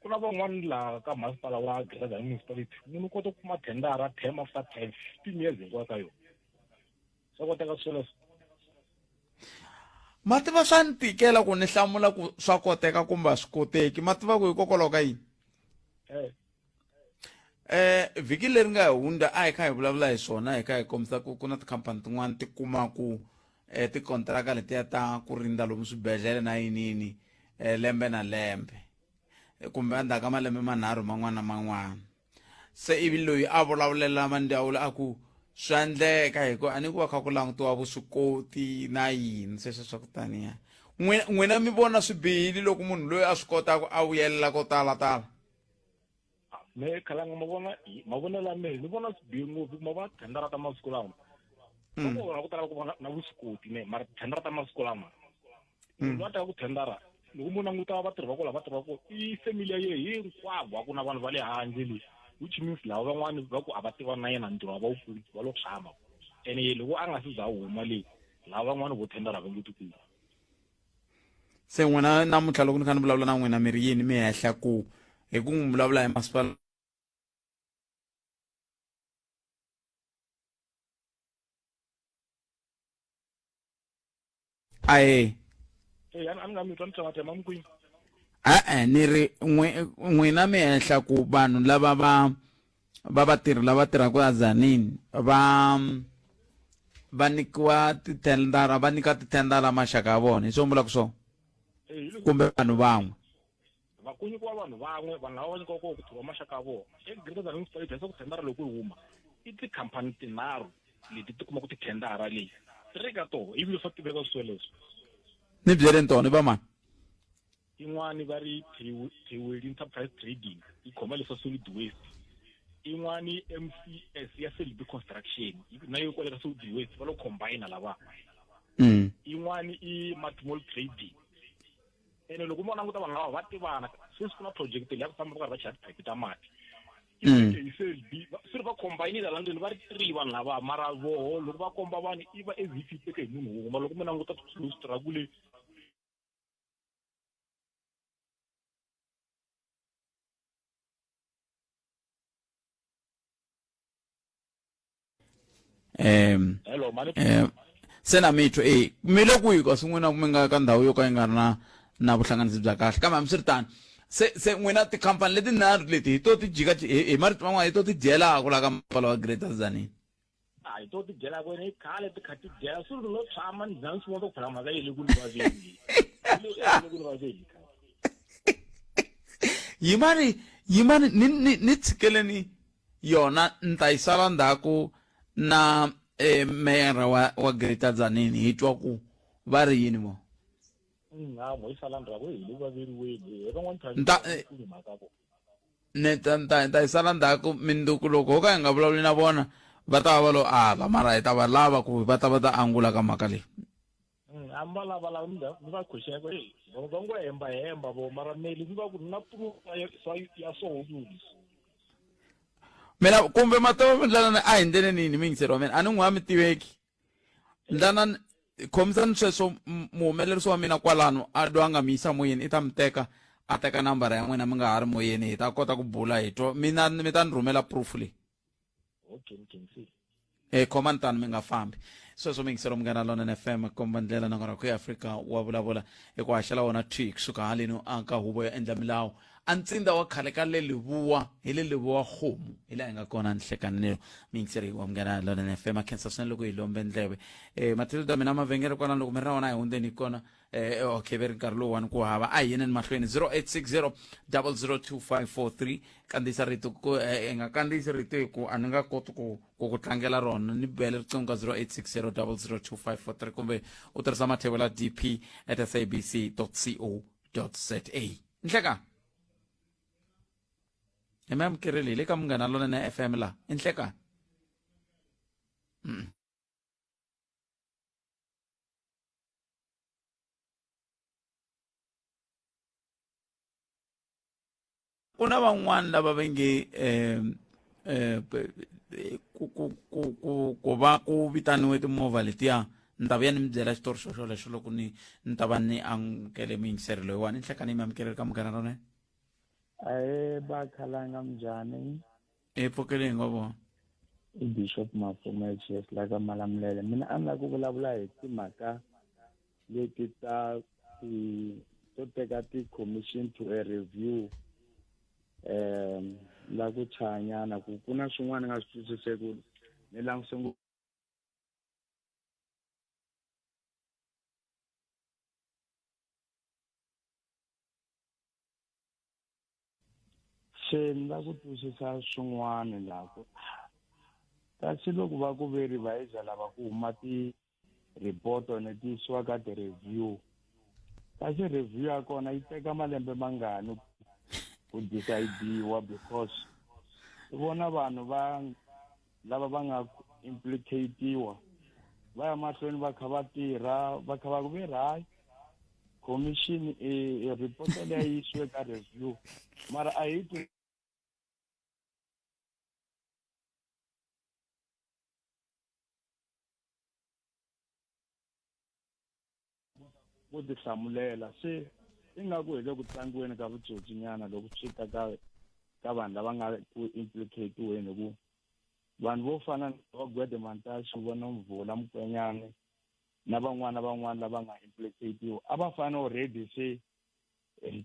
ku na van'wana laha ka masipala wa Greta municipality munhu u kota ku kuma thendara term after 10 15 years hinkwayo ka yona swa koteka sweleswo mativa swa ni tikela ku ni hlamula ku swa koteka kumbe a swi koteki mativa ku hikokwalaho ka yini vhiki leri nga hi hundza a hi kha hi vulavula hi swona hi kha hi kombisa ku na tikhampani tin'wana ti kumaku tikontraka letiya ta ku rindza lomu swibedhlele na yiniyini lembe na lembe kumbe endzhaku ka malembe manharhu man'wana na man'wana se ivi loyi a vulavulela mandawulo a ku swa endleka hi ku a ni ku va kha ku langutiwa vuswikoti na yini sweswo swa ku taniya n'wina mi vona swi bihile loko munhu loyi a swi kotaka a vuyelela ko talatala me khalanga mavonelo ya mehe ni vona swi bihe ngopfu ma va thendara ta masiku lama vona ku tala ku va na vuswikoti ne mara thendara ta masiku lama munhu a taka ku thendara loko munhu languta vatirhi va kula va tirha ku i family ye hinkwavo a ku na vanhu va le handle le which means lava van'wani va ku a va tiva na yena ntirho wa va wukulu va lo tshama ene loko a nga si za huma leyi lava van'wani vo thendara va nge ti kuli se n'wina namuntlha loko ni kha ni vulavula na n'wina mi ri yini mi hehla ku hi ku n'wi vulavula hi masipala aye ni ri n'wina mi henhla ku vanhu lava va vatirhi lava tirhaka a Tzaneen va nyikiwa tithendara va nyika tithendara maxaka ya vona hi swo vulaka swona kumbe vanhu van'we va ku nyikiwa vanhu van'we vanhu lava va nyikiwa ku tirha maxaka ya vona Greta municipality se ku thendara loko yi huma i tikhampani tinharhu leti ti kuma ku tithendara leyi tiri ka toho ivi swa tiveka sweleswo ni byele ntona va mani yin'wani va ri Theweli Enterprise Trading yi khoma leswa solid waste yin'wani MCS ya Selby Construction na yo kwaleka solid waste va lo combine lava yin'wani i Matmall Trading ene loko mo languta vanhu lava va tivana sweswi ku na project leyi ya ku famba va chart pipe ta mati Selby swi va combine la ndzeni va ri 3 vanhu lava mara voho loko va komba vanhu i va MVP teke hi munhu wun'we loko mo languta struggle hello mani sena mitho mile kuyi ka swin'wina mi nga ka ndhawu yo ka yi nga ri na vuhlanganisi bya kahle kambe hambiswiritano se n'wina tikhampani leti nharhu leti hi to ti jika hi marito man'wana hi to ti dyelaka la ka mpfalo wa Greater Tzaneen hi to ti dyela kwena hi khale ti kha ti dyela swi ri no tshama ndhawu swi vona ku phela mhaka yi le ku livazeni yimani ni tshikeleni yona nta yi sala ndzhaku na meyara wa Greater Tzaneen hi twa ku va ri yini mo mo yi sala ndzhaku hi le vaveriweni hi van'wana ta yi sala ndzhaku minduku loko ho ka hi nga vulavuli na vona va ta va lo ala mara hi ta va lava ku va ta angula ka mhaka leyi ambalavala ni va question ko va ngo hemba vo mara meli ni va ku na proof ya so mina kumbe matova ndlana a hi ndlele nini mingiseri wa mina a ni n'wi mi tiveki ndlana khomisani sweswo muhumelerisi wa mina kwalano a lwa nga mi yisa moyeni i ta mi teka a teka nambara ya n'wina mi nga ha ri moyeni hi ta kota ku bula hi twa mina mi ta ni rhumela proof leyi khoma ni tani mi nga fambi sweswo mingisero Munghana Lonene FM komba ndlela na ngona ku Afrika wa vulavula hi ku haxela wona tweet kusuka haleno aka huvo ya endla milawu a ntsinda wa khale ka lelivuwa hi lelivuwa khomu hi la hi nga kona nhlekanelo mingiseri wa Munghana Lonene FM a khensa swinene loko hi lombe ndleve Matilda mina mavhengele kwana loko mi ri na wona hi hundzeni kona okay veri nkarhi lowuwani ku hava a hi yineni mahlweni 0860 002543 kandziyisa rito hi nga kandziyisi rito hi ku a ni nga koti ku tlangela rona ni bele riqingho ka 0860 002543 kumbe u tirhisa mathebula dp@sabc.co.za nhleka hi mi amukerile le ka Munghana Lonene FM la nhleka ku na van'wana lava va nge ku va ku vitaniwe timovha letiya ni ta vuya ni mi byela xitori xo lexo loko ni ta va ni amukele muyingiseri loyiwani ni hlekani mi amukeleli ka Munghana Lonene ba khalanga mjani pfukeleni wa vona i Bishop Mafuma Chief la ka Malamulele mina a ni ku vulavula hi timhaka leti to teka ti-commission to a review la ku chanyana ku na swin'wana nga swi twisiseki ni languse se ni la ku twisisa swin'wana lako kasi loko va ku ve revise lava ku huma ti-report-o ni ti yisiwa ka ti-review kasi review ya kona yi teka malembe mangani ku decide-iwa because vona vanhu lava va nga implicate-iwa va ya mahlweni va kha va tirha va kha va ku ve hayi commission report leyi yisiwe ka review mara a hi ku tihlamulela se ingaku hi le ku tlangiweni ka vutsotsi-nyana loko swi ta ka vanhu lava nga ku implicate-iweni hi ku vanhu vo fana na va Gwede Mantashe vona Mvula Mukwenyane na van'wana lava nga implicate-iwa a va fane already se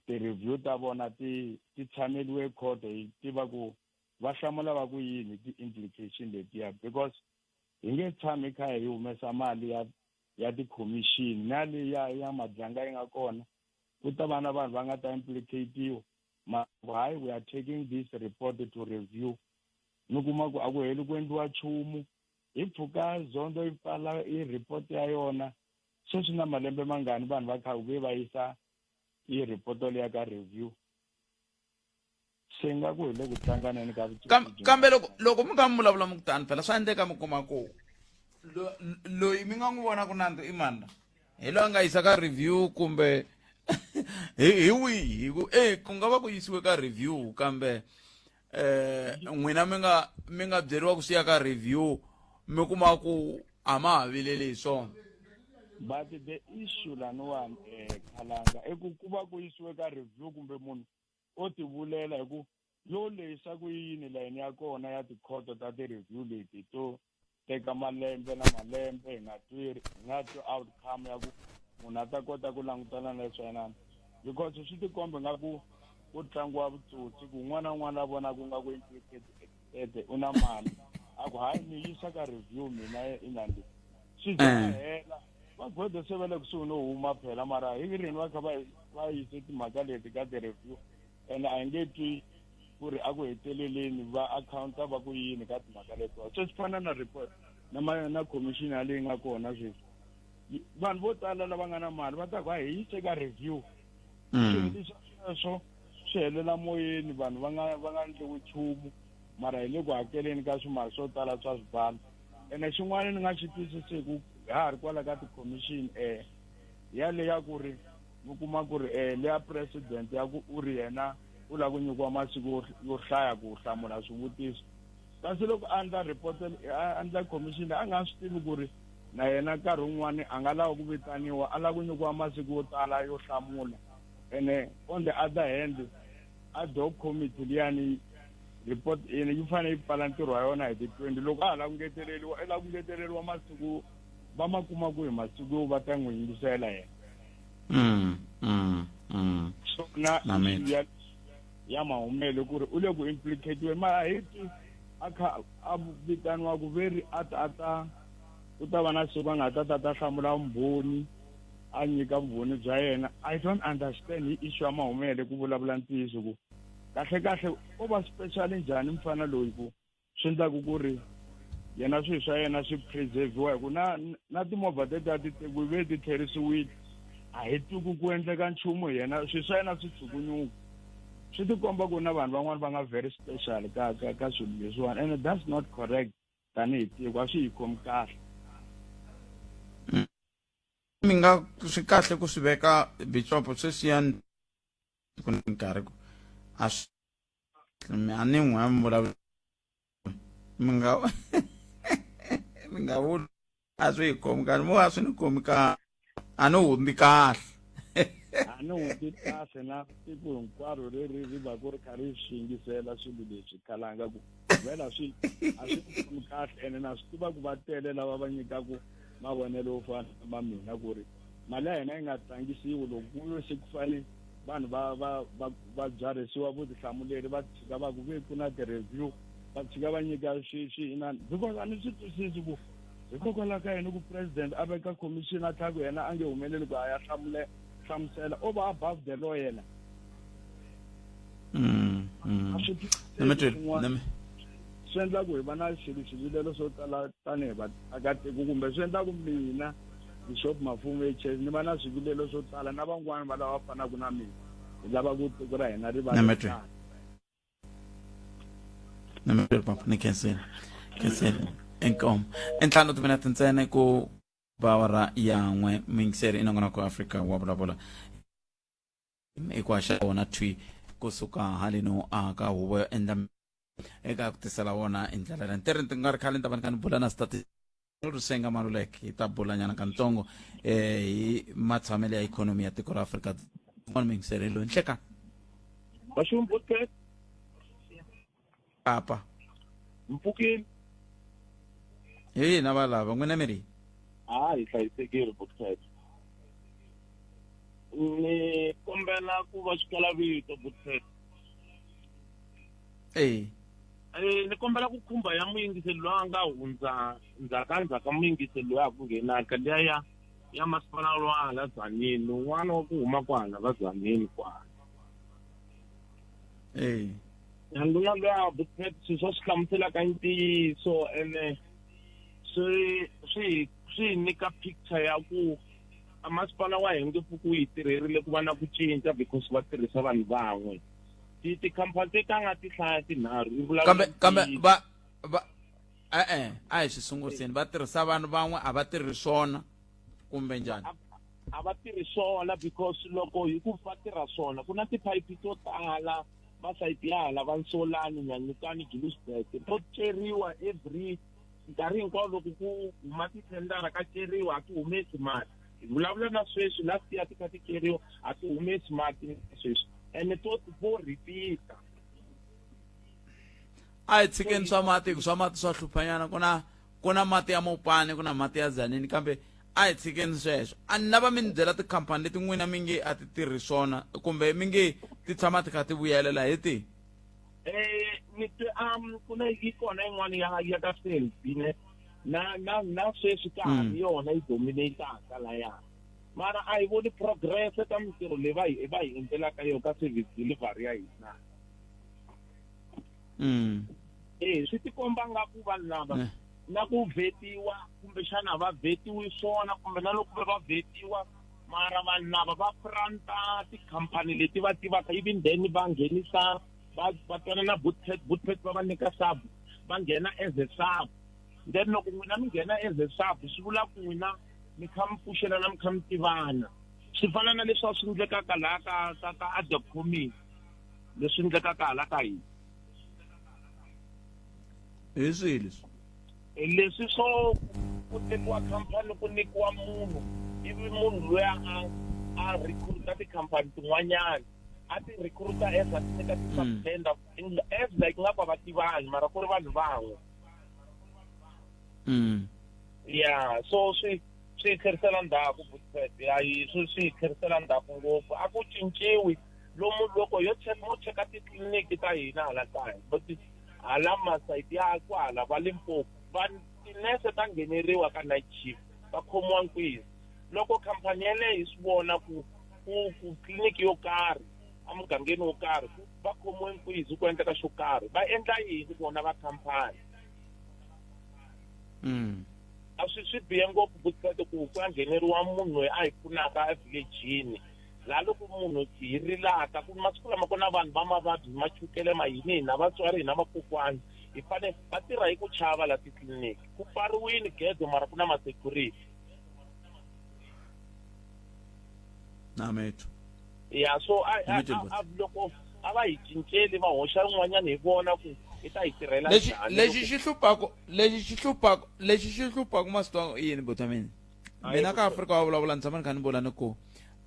ti-review ta vona ti tshameliwe court hi tiva ku va hlamula va ku yini ti-implication letiya because hi nge tshami kha hi humesa mali ya ti-commission na leyi ya madlanga yi nga kona ku ta va na vanhu va nga ta implicate-iwa hayi we are taking this report to review ni kuma ku a ku heli ku endliwa nchumu hi pfuka zondo yi pfala i report ya yona sweswi na malembe mangani vanhu va kha ve va yisa i report leya ka review se nga ku hi le ku tlanganeni ka kambe loko mi kha mi vulavula mi kutani phela swa endleka mi kuma ku loyi mi nga n'wi vona ku nanto i mani hi loyi a nga yisa ka review kumbe hi wihi ku nga va ku yisiwe ka review kambe n'wina mi nga byeriwa ku siya ka review mi kuma ku a ma ha vileli hi swona but the issue laniwani Khalanga i ku va ku yisiwe ka review kumbe munhu o ti vulela hi ku yo leyisa ku yini layini ya kona ya tikhoto ta ti-review leti to teka malembe na malembe hi nga twi outcome ya ku munhu a ta kota ku langutana na leswi yinani because swi tikombe nga ku tlangiwa vutsotsi ku n'wana n'wana a vona ku nga ku implicated u na mali a ku hayi ni yisa ka review mina inandi swi hela va gode se va le kusuhi no huma phela mara hi rini va kha va yise timhaka leti ka ti-review ene a hi nge twi ku ri a ku heteleleni va accounta va ku yini ka timhaka letiwa so swi fana na report na commissioner leyi nga kona sweswi vanhu vo tala lava nga na mali va ta ku hi yise ka review sweswo swi helela moyeni vanhu va nga endliwi nchumu mara hi le ku hakeleni ka swimali swo tala swa swibalo ene xin'wana ni nga xi twisisiku ha ri kwala ka ti-commission yale ya ku ri mi kuma ku ri leya president ya ku u ri yena u lava ku nyikiwa masiku yo hlaya ku hlamula swivutiso kasi loko a endla commission a nga swi tivi ku ri na yena nkarhi wun'wani a nga lava ku vitaniwa a lava ku nyikiwa masiku yo tala yo hlamula ene on the other hand ad hoc committee liyani report yi fanele yi pfala ntirho wa yona hi ti-20 loko a ha lava ku ngeteleriwa masiku va ma kuma ku hi masiku yo va ta n'wi yingisela yena so na ya mahumelo ku ri u le ku implicatiwe mara hi a kha a vitaniwa ku veri u ta va na siku a nga ta hlamula mbhoni a nyika vumbhoni bya yena I don't understand hi issue ya mahumele ku vulavula ntiyiso ku kahle o va special njhani mfana loyi ku swi endlaku ku ri yena swilo swa yena swi preserviwa hi ku na timovha teti a ti tekiwi ve ti tlherisiwile a hi tiku ku endleka nchumu hi yena swilo swa yena swi tshukunyuka swi tikomba ku na vanhu van'wana va nga very special ka swilo leswiwani and that's not correct tanihi tiko a swi hi khomi kahle mi nga swi kahle ku swi veka Bishop sweswiyani ku nkarhi ku a ni n'we vulavula mi nga vuli a swi hi khomi kahle mo a swi ni khomi kahle a ni hundzi kahle a ni hundzi kahle na tiko hinkwaro leri ri va ku ri kha ri swi yingisela swilo leswi khalanga ku vhela a swi khomi kahle ene na swi tiva ku va tele lava va nyikaku mavonelo yo fana na mina ku ri mali ya hina yi nga tlangisiwi loko ku yo se ku fane vanhu va byarisiwa vutihlamuleri va tshika va ku ve ku na ti-review va tshika va nyika inani because a ni swi twisisi ku hikokwalaho ka yini ku president a veka commission a tlha ku yena a nge humeleli ku a ya hlamusela o va above the law yena swi endla ku hi va na swivilelo swo tala tanihi vaakatiko kumbe swi endla ku mina Bishop Mafumo HS ni va na swivilelo swo tala na van'wana va lava fanaka na mina hi lava ku tiko ra hina ri va papa ni kensel enkom entlhanu timinete ntsena ku bawara yan'we mingiseri inongona ku Africa wa vulavula ikwaxa wona twi kusuka halino aka huvo yo endla eka ku tisela wona i ndlela leyi ntirho ti nga ri khale ni ta va ni kha ni bula na rusenga Maluleke hi ta bulanyana kantsongo hi matshamelo ya ikhonomi ya tiko ra Afrika mingiseri loyi nhleka Bashumbuke papa Mpukini na valava n'wina miri hi hlayisekile Butket ni kombela ku va xikala vito Butket ni kombela ku khumba ya muyingiseli loyi a nga hundza ndzhaku muyingiseli loyi a ku nghenaka liya ya masipala loyi a hala Tzaneen n'wana wa ku huma kwala va Tzaneen kwala luna loya Butket swilo swa swi hlamusela ka ntiyiso ene swi nyika picture ya ku amasipala wa hina ngefu ku yi tirherile ku va na ku cinca because va tirhisa vanhu van'we tikhampani ti ka nga ti hlaya tinharhu kambe va a hi swi sunguriseni va tirhisa vanhu van'we a va tirhi swona kumbe njhani a va tirhi swona because loko hi ku va tirha swona ku na tiphayiphi to tala va sayiti ya hala va Nsolani Nyanyukani Juliusburg to ceriwa every nkarhi hinkwawo loko ku huma tithendara ka ceriwa a ti humesi mati hi vulavula na sweswi last year ti kha ti ceriwa a ti humesi mati sweswi ene to vo repeat a hi tshikeni swa mati swa mati swa hluphanyana ku ku na mati ya Mopani ku na mati ya Tzaneen kambe a hi tshikeni sweswo a ni lava mi ni byela tikhampani leti n'wina mi nge a ti tirhi swona kumbe mi nge ti tshama ti kha ti vuyelela hi tihi ni ku na yi kona yin'wana ya ka Selbine na sweswi ka hari yona yi dominataka layani mara a hi voni progress eka mintirho leyi va hi endlelaka yona ka service delivery ya hina swi tikomba nga ku vanhu lava na ku vhetiwa kumbexana va vhetiwi swona kumbe na loko va vhetiwa mara vanhu lava va franta tikhampani leti va tivaka even then va nghenisa va twana na bootpad va nyika sub va nghena as a sub then loko n'wina mi nghena as a sub swi vula ku n'wina mi kha mi pfuxelana mi kha mi tivana swi fana na leswi swi endlekaka laha ka Adcomi leswi endlekaka laha ka hina hi swihi leswi swo ku tekiwa khampani ku nikiwa munhu ivi munhu loyi a recruita tikhampani tin'wanyana a ti recruita as a nyika ti-subtender as like nga va tivani mara ku ri vanhu van'we yeah so swi tlherisela ndzhaku swi tlherisela ndzhaku ngopfu a ku cinciwi lomu loko yo cheka titliliniki ta hina hala kaya but hala masayiti ya kwala va Limpopo tinese ta ngheneriwa ka night shift va khomiwa nkwizi loko khampani yaleyo hi swi vona ku tliliniki yo karhi a mugangeni wo karhi va khomiwe nkwizi ku endleka xo karhi va endla yini vona va khampani a swi bihe ngopfu ku ya ngheneriwa munhu loyi a hi pfunaka evillagini laha loko munhu hi rilaka ku masiku lama ku na vanhu va mavabyi ma chukele ma yini hina vatswari hina vakokwani hi fanele va tirha hi ku chava laha titliliniki ku pfariwini gede mara ku na ma-security namethu ya so loko a va hi cinceli va hoxa rin'wanyana hi vona ku i ta hi tirhela lexi xi hluphaku masitwa yini bota mina ka Afrika wa vulavula ni tshama ni kha ni vula ni ku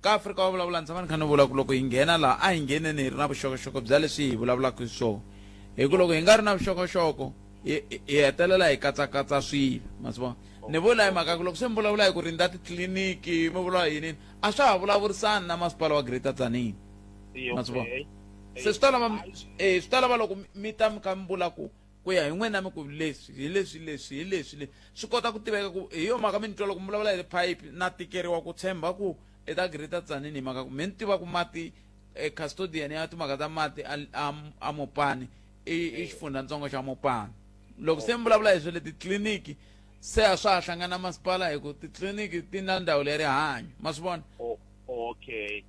ka Afrika wa vulavula ni tshama ni kha ni vula ku loko hi nghena laha a hi ngheneni hi ri na vuxokoxoko bya leswi hi vulavulaka hi swona hi ku loko hi nga ri na vuxokoxoko hi hetelela hi katsakatsa swilo ma swi vona ni vula hi mhaka ku loko se mi vulavula hi ku rindza titliliniki mi vula yini a swa ha vulavurisani na masipala wa Greater Tzaneen ma swi vona se swi ta lava loko mi ta mi kha mi vula ku ya hi n'wina mi ku leswi swi kota ku tiveka ku hi yo mhaka mi ni twa loko mi vulavula hi le pipe na tikeriwa ku tshemba ku eka Greater Tzaneen hi mhaka ku mi ni tiva ku mati custodian ya timhaka ta mati a Mopani i xifundzatsongo xa Mopani loko se mi vulavula hi swele titliliniki se a swa ha hlangana masipala hi ku titliliniki ti na ndhawu ya rihanyo ma swi vona okay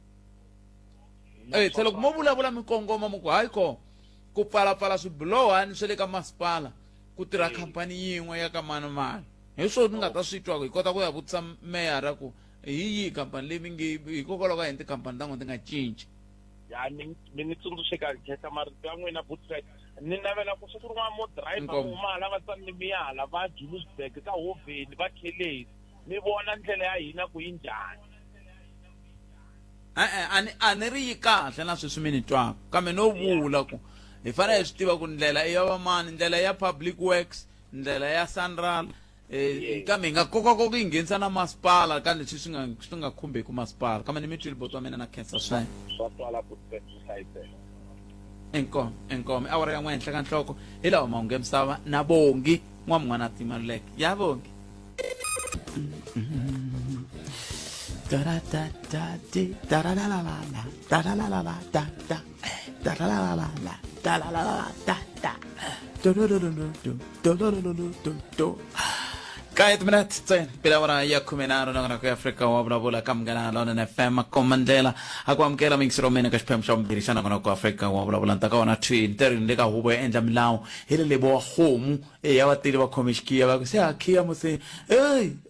se loko mo vulavula mi kongoma mi ku hayi ko ku pfalapfala swibilowani swe le ka masipala ku tirha khampani yin'we ya ka mani mani hi swona ni nga ta swi twa ku hi kota ku ya vutisa meyara ku hi yihi khampani leyi mi nge hikokwalaho ka yini tikhampani ta n'wina ti nga cinci ya mi ni tsundzuxeka kheta marito ya n'wina Bootstrack ni navela ku swi ku rin'wana mo driver mala va tsanile miyala va Johannesburg ka Hoveni va Kelesi mi vona ndlela ya hina ku yi njhani a ni ri yi kahle na sweswi mi ni twaka kambe no vula ku hi fanele hi swi tiva ku ndlela ya vamani ndlela ya Public Works ndlela ya Sanral kambe hi nga kokakoka yi nghenisa na masipala ka leswi swi nga khumbeki masipala kambe ni mi twile boto wa mina na khensa swinene swa twala Bootstrack hlayiseka enkomi awara ya n'we henhla ka nhloko hi lawa mahungu ya misava na Bongi n'wana Timaluleke ya Bongi Kayet minutes tsen pila wara ya kumenaro na kwa Afrika wa vulavula kamgana lona na FM komandela akwamkela mingisiro mena ka xiphem xa mbiri xana kwa Afrika wa vulavula ntaka wana Twitter ndeka hubo endla milawu hele lebo wa khomu ya vatili va khomixkiya va ku se akhiya mo se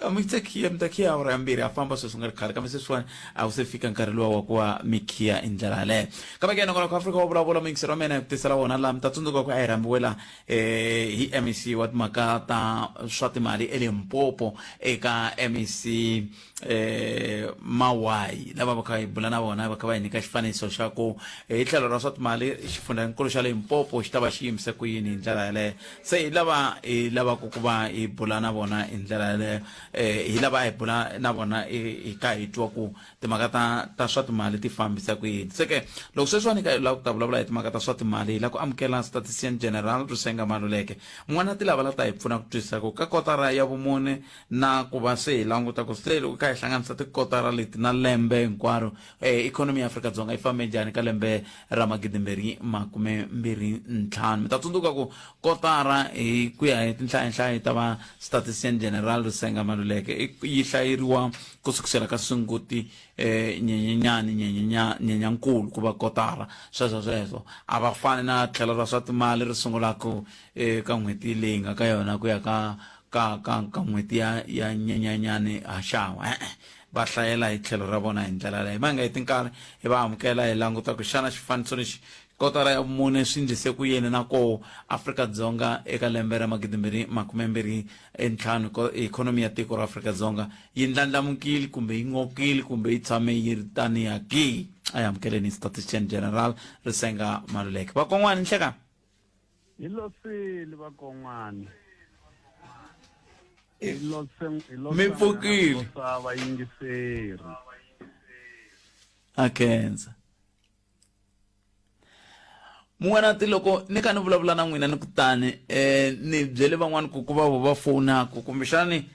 amitsekiya mtakiya wara mbiri afamba so sunga khale kama se swani a se fika nkarhi lowa wa ku mikiya indlela le kama ke na kwa Afrika wa vulavula mingisiro mena kutisela wona la mtatsunduka ku ayirambiwela hi MEC wa makata swa timali ele Limpopo eka MEC Mawai lava va kha hi bula na vona va kha va hi nyika xifaniso xa ku hi tlhelo ra swa timali xifundzankulu xa Limpopo xi ta va xi yimise ku yini hi ndlela yaleyo se hi lava ku va hi bula na vona hi ndlela yaleyo hi lava hi bula na vona hi kha hi twa ku timhaka ta swa timali ti fambisa ku yini se ke loko sweswiwani ka hi lava ku ta vulavula hi timhaka ta swa timali hi lava ku amukela statistician general Rusenga Maluleke n'wana ti lava la ta hi pfuna ku twisisa ku ka kotara ya vumune na ku va se hi languta ku se loko ka hi hlanganisa tikotara leti na lembe hinkwaro ikhonomi ya Afrika-Dzonga yi fambe njhani ka lembe ra 2025 mi ta tsundzuka ku kotara hi ku ya hi tinhlayanhlayo ta va statistician general Rusenga Maluleke yi hlayeriwa ku sukusela ka Sunguti nyenyankulu ku va kotara sweswo a va fani na tlhelo ra swa timali ri sungulaka ka n'hweti leyi nga ka yona ku ya ka n'hweti ya nyenyanyani haxawa va hlayela hi tlhelo ra vona hi ndlela leyi ma nga heti nkarhi hi va amukela hi languta ku xana xifaniso lexi kotara ya vumune swi ndlise ku yini na ko Afrika-Dzonga eka lembe ra 2025 ikhonomi ya tiko ra Afrika-Dzonga yi ndlandlamukile kumbe yi ngokile kumbe yi tshame yi ri tanihi ki a hi amukeleni statistician general Rusenga Maluleke vakon'wani nhleka hi losile vakon'wani mi pfukile va yingiseri akhensa Muwanati loko ni ka ni vulavula na n'wina ni kutani ni byele van'wani ku va va fonaku kumbexani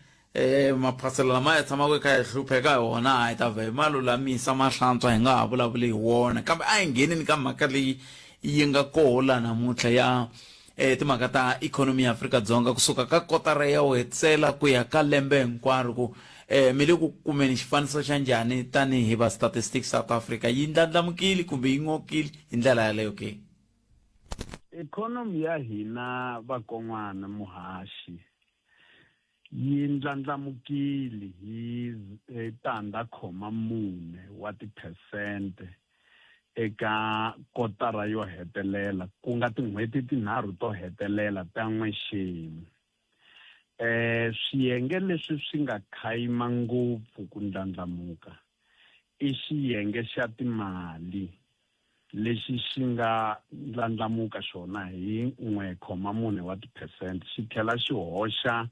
maphasela lama ya tshamaka kha hi hlupheka hi wona hi ta va hi ma lulamisa mahlantswa hi nga ha vulavuli hi wona kambe a hi nghenini ka mhaka leyi yi nga koho la namuntlha ya timhaka ta ikhonomi ya Afrika-Dzonga kusuka ka kotara ya wetsela ku ya ka lembe hinkwaro ku mi le ku kumeni xifaniso xa njhani tanihi va Statistics South Africa yi ndlandlamukile kumbe yi ngokile hi ndlela yaleyo ke ikhonomi ya hina vakon'wana muhaxi yi ndlandlamukile hi tandza 4 wa tiphesente eka kotara yo hetelela ku nga tin'hweti tinharhu to hetelela ta N'wexemu swiyenge leswi swi nga khayima ngopfu ku ndlandlamuka i xiyenge xa timali lexi xi nga ndlandlamuka xona hi 1.4 wa tiphesente xi tlhela xi hoxa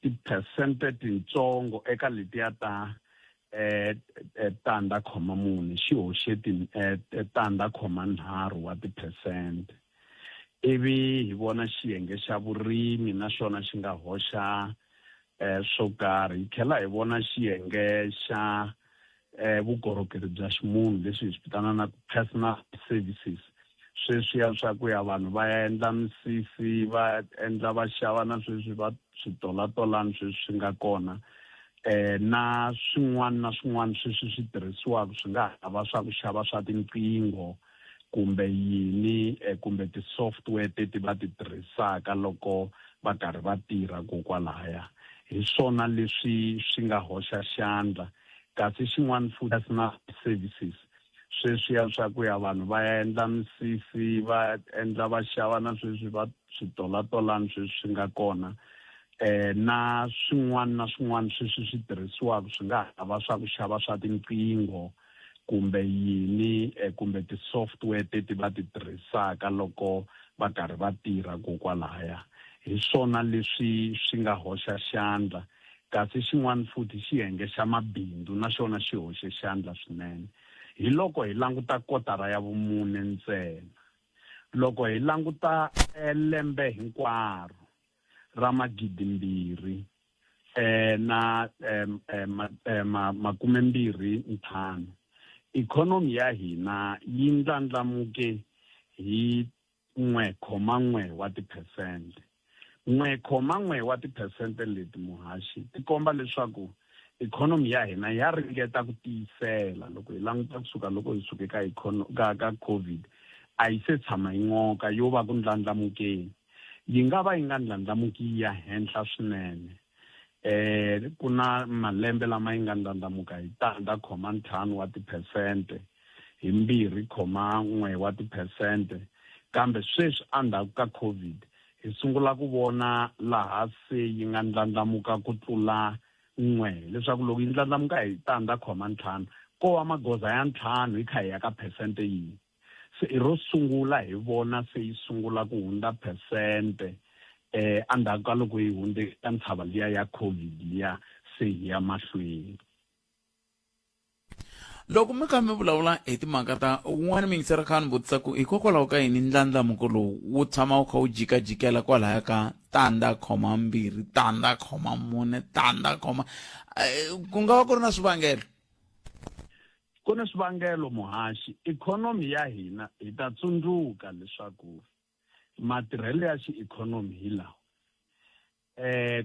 tiphesente titsongo eka letiya ta tandza 4 xi hoxe tandza 3 wa tiphesente ivi hi vona xiyenge xa vurimi na xona xi nga hoxa swo karhi hi tlhela hi vona xiyenge xa vukorhokeri bya ximunhu leswi hi swi vitanaka personal services sweswiya swa ku ya vanhu va endla misisi va endla va xava na sweswi va switolatolani sweswi swi nga kona na swin'wana sweswi swi tirhisiwaka swi nga ha va swa ku xava swa tinqingho kumbe yini kumbe ti-software teti va ti tirhisaka loko va karhi va tirha kokwalaya hi swona leswi swi nga hoxa xandla kasi xin'wana futhi personal services sweswiya swa ku ya vanhu va endla misisi va endla va xava na sweswi va switolatolani sweswi swi nga kona na swin'wana sweswi swi tirhisiwaka swi nga ha va swa ku xava swa tinqingho kumbe yini kumbe ti-software teti va ti tirhisaka loko va karhi va tirha kokwalaya hi swona leswi swi nga hoxa xandla kasi xin'wana futhi xiyenge xa mabindzu na xona xi hoxe xandla swinene hi loko hi languta kotara ya vumune ntsena loko hi languta lembe hinkwaro ra 2000 na 25 ikhonomi ya hina yi ndlandlamuke hi 1.1 wa tiphesente 1.1 wa tiphesente leti muhaxi ti komba leswaku ikhonomi ya hina ya ringeta ku tiyisela loko hi languta kusuka loko hi suke ka COVID a yi se tshama yi ngoka yo va ku ndlandlamukeni yi nga va yi nga ndlandlamuki ya henhla swinene ku na malembe lama yi nga ndlandlamuka hi 5 wa tiphesente hi 2.1 wa tiphesente kambe sweswi endzhaku ka COVID hi sungula ku vona laha se yi nga ndlandlamuka ku tlula 1 leswaku loko yi ndlandlamuka hi 0.5 ko wa magoza ya 5 hi kha hi ya ka phesente yihi. Se i ro sungula hi vona se yi sungula ku hundza phesente endzhaku ka loko yi hundze ka ntshava liya ya COVID liya se hi ya mahlweni. Loko mi kha mi vulavula hi timhaka ta un'wana mingisera kha ni vutisa ku hikokwalaho ka yini ndlandlamuko lowu wu tshama wu kha wu jikajikela kwalaya ka 0.2 0.4 ku nga va ku ri na swivangelo? Ku na swivangelo muhaxi. Ikhonomi ya hina hi ta tsundzuka leswaku matirhelo ya xiikhonomi hi lawa.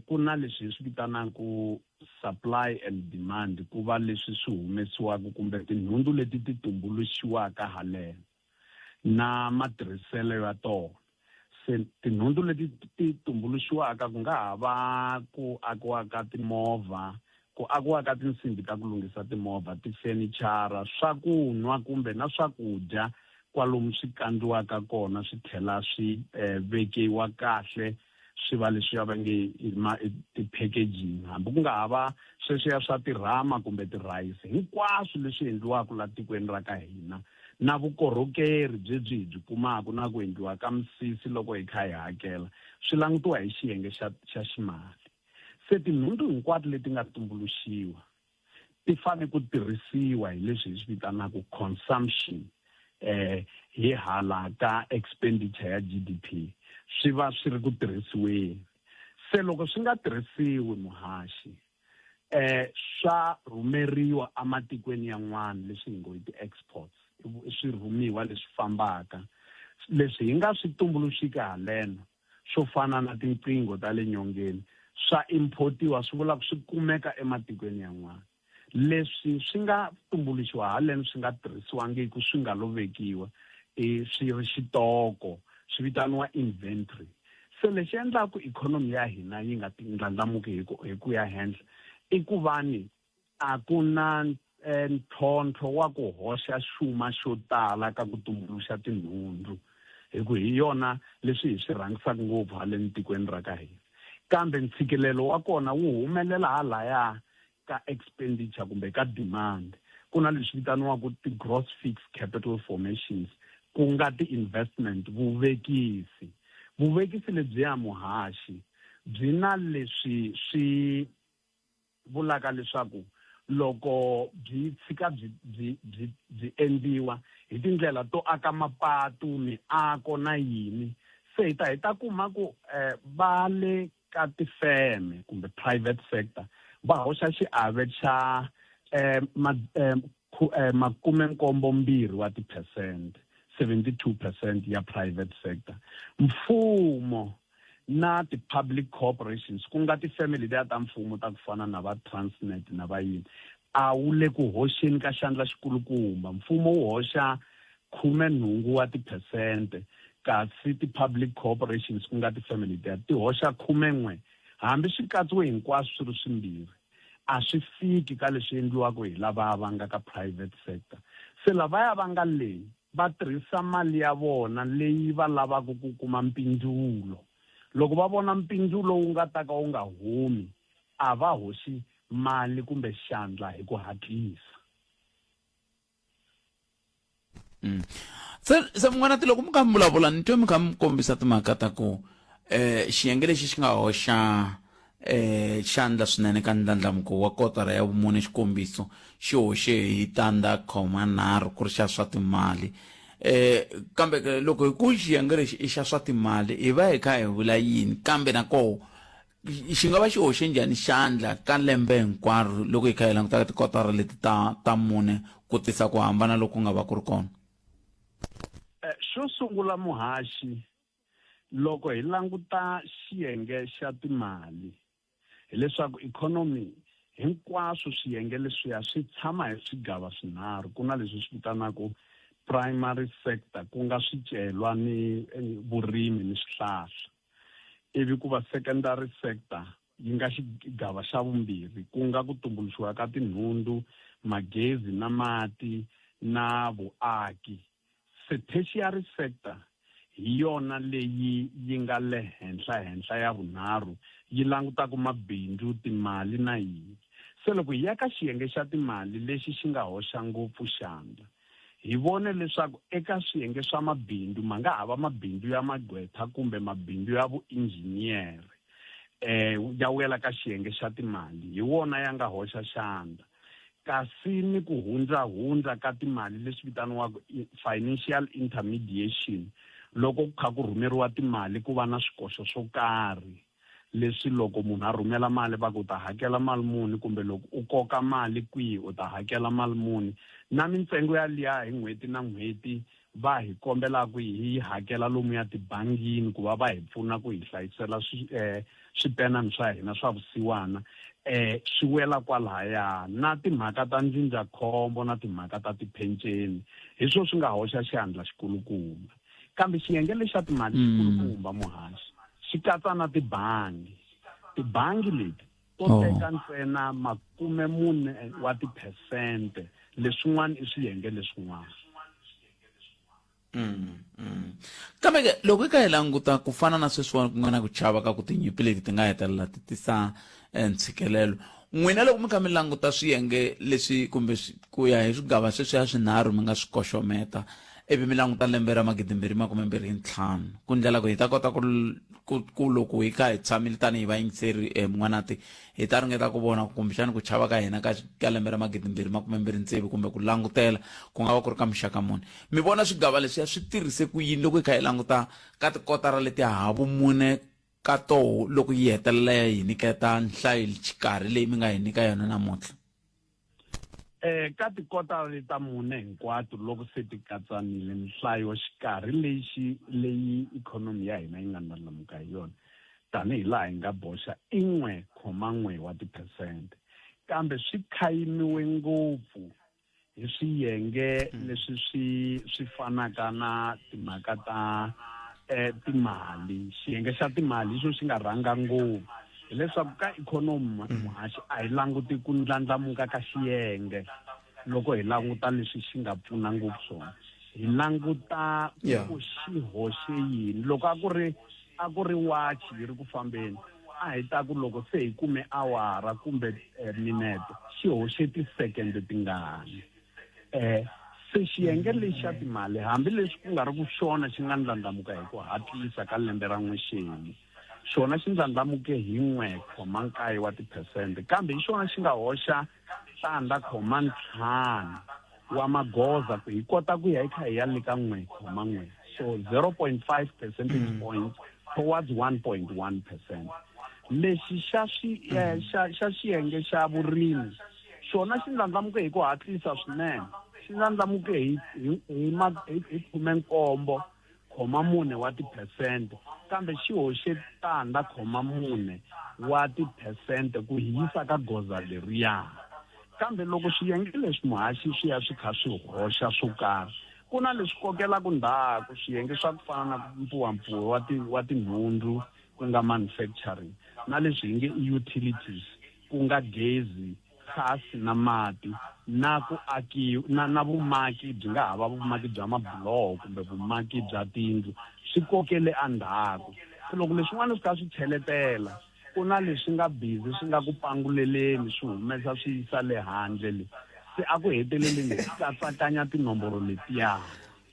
Ku na leswi hi swi vitanaku supply and demand, ku va leswi swi humesiwaka kumbe tinhundzu leti ti tumbuluxiwaka haleno na matirhiselo ya tona. Se tinhundzu leti ti tumbuluxiwaka ku nga ha va ku akiwa ka timovha, ku akiwa ka tinsimbi ta ku lunghisa timovha, tifenichara, swakunwa kumbe na swakudya kwalomu swi kandziwaka kona swi tlhela swi vekiwa kahle swi va leswi ya va nge ti-packaging. Hambi ku nga ha va sweswiya swa tirhama kumbe tirhayisi, hinkwaswo leswi endliwaka la tikweni ra ka hina na vukorhokeri byebyi hi byi kumaka na ku endliwa ka misisi loko hi kha hi hakela swi langutiwa hi xiyenge xa ximali. Se tinhundzu hinkwato leti nga tumbuluxiwa ti fanele ku tirhisiwa hi leswi hi swi vitanaka consumption hi hala ka expenditure ya GDP, swi va swi ri ku tirhisiweni. Se loko swi nga tirhisiwi muhaxi swa rhumeriwa ematikweni yan'wana leswi hi ngo i ti-exports, swirhumiwa leswi fambaka leswi hi nga swi tumbuluxiki haleno swo fana na tinqingho ta le nyongeni swa importiwa, swi vula ku swi kumeka ematikweni yan'wana. Leswi swi nga tumbuluxiwa haleno swi nga tirhisiwangiki, swi nga lovekiwa swi ri xitoko, swi vitaniwa inventory. Se lexi endlaku ikhonomi ya hina yi nga ndlandlamuki hi ku ya henhla i ku vani a ku na ntlhontlho wa ku hoxa xuma xo tala ka ku tumbuluxa tinhundzu, hi ku hi yona leswi hi swi rhangisaka ngopfu haleni tikweni ra ka hina. Kambe ntshikelelo wa kona wu humelela halaya ka expenditure kumbe ka demand. Ku na leswi vitaniwaka ti-gross fixed capital formations, ku nga ti-investment, vuvekisi. Vuvekisi lebyiya muhaxi byi na leswi swi vulaka leswaku loko byi tshika byi endliwa hi tindlela to aka mapatu, miako na yini, se hi ta kuma ku va le ka tifeme kumbe private sector va hoxa xiave xa 72 wa tiphesente, 72% ya private sector. Mfumo na ti-public corporations ku nga tifemeli letiya ta mfumo ta ku fana na va Transnet na va yini a wu le ku hoxeni ka xandla xikulukumba. Mfumo wu hoxa 80 wa tiphesente, kasi ti-public corporations ku nga tifemeli letiya ti hoxa 11. Hambi swi katsiwe hinkwaswo swi ri swimbirhi a swi fiki ka leswi endliwaka hi lava va nga ka private sector. Se lavaya va nga leyi va tirhisa mali ya vona leyi va lavaka ku kuma mpindzulo. Loko va vona mpindzulo wu nga ta ka wu nga humi a va hoxi mali kumbe xandla hi ku hatlisa. Se mun'wana loko mi kha mi vulavula ni twe mi kha mi kombisa timhaka ta ku xiyenge lexi xi nga hoxa xandla swinene ka ndlandlamuko wa kotara ya vumune, xikombiso xi hoxe hi 0.3 ku ri xa swa timali. Kambe loko hi ku xiyenge lexi i xa swa timali hi va hi kha hi vula yini, kambe nako xi nga va xi hoxe njhani xandla ka lembe hinkwaro loko hi kha hi languta ka tikotara leti ta mune ku tisa ku hambana loko nga va ku ri kona? Xo sungula muhaxi, loko hi languta xiyenge xa timali hileswaku ikhonomi hinkwaswo swiyenge leswiya swi tshama hi swigava swinharhu. Ku na leswi swi vitanaka primary sector ku nga swicelwa ni vurimi ni swihlahla, ivi ku va secondary sector yi nga xigava xa vumbirhi ku nga ku tumbuluxiwa ka tinhundzu, magezi na mati na vuaki. Se tertiary sector hi yona leyi yi nga le henhla ya vunharhu yi langutaka mabindzu, timali na yini. Se loko hi ya ka xiyenge xa timali lexi xi nga hoxa ngopfu xandla, hi vone leswaku eka swiyenge swa mabindzu ma nga ha va mabindzu ya magqwetha kumbe mabindzu ya vuinjiniyere ya wela ka xiyenge xa timali, hi wona ya nga hoxa xandla. Kasi ni ku hundza ka timali leswi vitaniwaka financial intermediation, loko ku kha ku rhumeriwa timali ku va na swikoxo swo karhi leswi loko munhu a rhumela mali va ku ta hakela mali muni, kumbe loko u koka mali kwihi u ta hakela mali muni, na mintsengo ya liya hi n'hweti na n'hweti va hi kombela ku hi hakela lomu ya tibangini ku va hi pfuna ku hi hlayisela swipenani swa hina swa vusiwana, swi wela kwalaya. Na timhaka ta ndzindzakhombo na timhaka ta tipenceni, hi swo swi nga hoxa xandla xikulukumba. Kambe xiyenge lexa timali xikulukumba muhaxi xi katsa na tibangi leti to teka ntsena 40% leswin'wana i swiyenge leswin'wana. Kambe loko hi ka hi languta ku fana na sweswiwani ku nga na ku chava ka ku tinyimpi leti ti nga hetelela ti tisa ntshikelelo, n'wina loko mi kha mi languta swiyenge leswi kumbe ku ya hi swigava sweswiya swinharhu mi nga swi koxometa, ivi mi languta lembe ra 2025 ku ndlela ku hi ta kota ku loko hi kha hi tshamile tanihi vayingiseri N'wanati hi ta ringeta ku vona kumbexani ku chava ka hina ka lembe ra 2026 kumbe ku langutela ku nga va ku ri ka mixaka muni. Mi vona swigava leswiya swi tirhise ku yini loko hi kha hi languta ka tikotara leti havumune ka toho loko yi hetelela ya hi nyiketa nhlayo xikarhi leyi mi nga hi nyika yona namuntlha? Ka tikotara leta mune hinkwato loko se ti katsanile nhlayo xikarhi leyi ikhonomi ya hina yi nga ndlandlamuka hi yona tanihi laha hi nga boxa 1.1 wa tiphesente, kambe swi khayimiwe ngopfu hi swiyenge leswi swi fanaka na timhaka ta timali. Xiyenge xa timali xo xi nga rhanga ngopfu hileswaku ka ikhonomi muhaxi a hi languti ku ndlandlamuka ka xiyenge loko hi languta leswi xi nga pfuna ngopfu swona, hi languta ku xi hoxe yini. Loko a ku ri wachi yi ri ku fambeni, a hi ta ku loko se hi kume awara kumbe minete xi hoxe tisekende tingani. Se xiyenge lexi xa timali hambileswi ku nga ri ku xona xi nga ndlandlamuka hi ku hatlisa ka lembe ra n'wexemu, xona xi ndlandlamuke hi 1.9 wa tiphesente, kambe hi xona xi nga hoxa 5 wa magoza ku hi kota ku ya hi kha hi ya le ka 1.9, so 0.5 percentage points towards 1.1%. Lexi xa xiyenge xa vurimi xona xi ndlandlamuke hi ku hatlisa swinene, xi ndlandlamuke hi 17.4 wa tiphesente, kambe xi hoxe 4.4 wa tiphesente ku hisa ka goza leriya. Kambe loko swiyenge leswi muhaxi swi ya swi kha swi hoxa swo karhi, ku na leswi kokelaku ndzhaku swiyenge swa ku fana na mpuwampuwa wa tinhundzu ku nga manufacturing, na leswi hi nge utilities ku nga gezi, gas na mati, na ku na vumaki byi nga ha va vumaki bya mabuloho kumbe vumaki bya tindlu, swi kokele andhaku. Se loko leswin'wana swi kha swi cheletela, ku na leswi nga busy swi nga ku panguleleni swi humesa swi yisa le handle le. Se a ku heteleleni swi katsakanya tinomboro letiya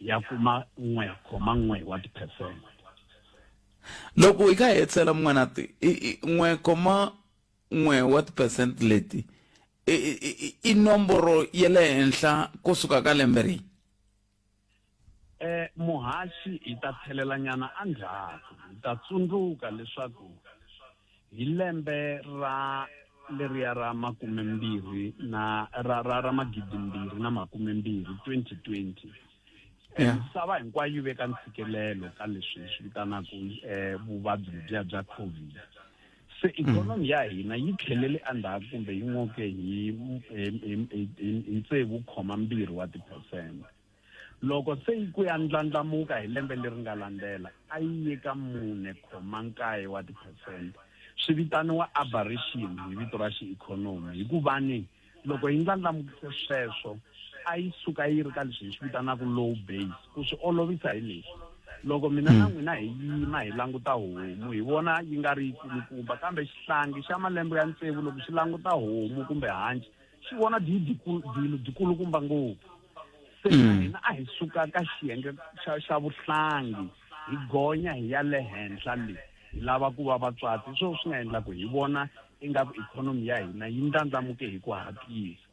ya kuma 1.9 wa tiphesente. Loko hi kha hi hetsela N'wanati 1.1 wa tiphesente leti i nomboro ya le henhla kusuka ka lembe rihi? Muhaxi hi ta tlhelela nyana andzhaku, hi ta tsundzuka leswaku hi lembe ra leriya ra 2020 2020 misava hinkwayo yi veka ntshikelelo ka leswi swi vitanaku vuvabyi bya COVID. Se ikhonomi ya hina yi tlhelele andzhaku kumbe yi n'oke hi 6.2 wa tiphesente. Loko se yi ku ya ndlandlamuka hi lembe leri nga landzela a yi ye ka 4.9 wa tiphesente. Swi vitaniwa aberration hi vito ra xiikhonomi, hikuva ni loko yi ndlandlamukise sweswo a yi suka yi ri ka leswi hi swi vitanaka low base. Ku swi olovisa hi leswi loko mina na n'wina hi yima hi languta homu hi vona yi nga ri kulukumba kambe xihlangi xa malembe ya tsevu loko xi languta homu kumbe hanci xi vona dikulukumba ngopfu se hina a hi suka ka xiyenge xa vuhlangi hi gonya hi ya le henhla le hi lava ku va vatswati swo swi nga endla ku hi vona ingaku ikhonomi ya hina yi ndlandlamuke hi ku hatlisa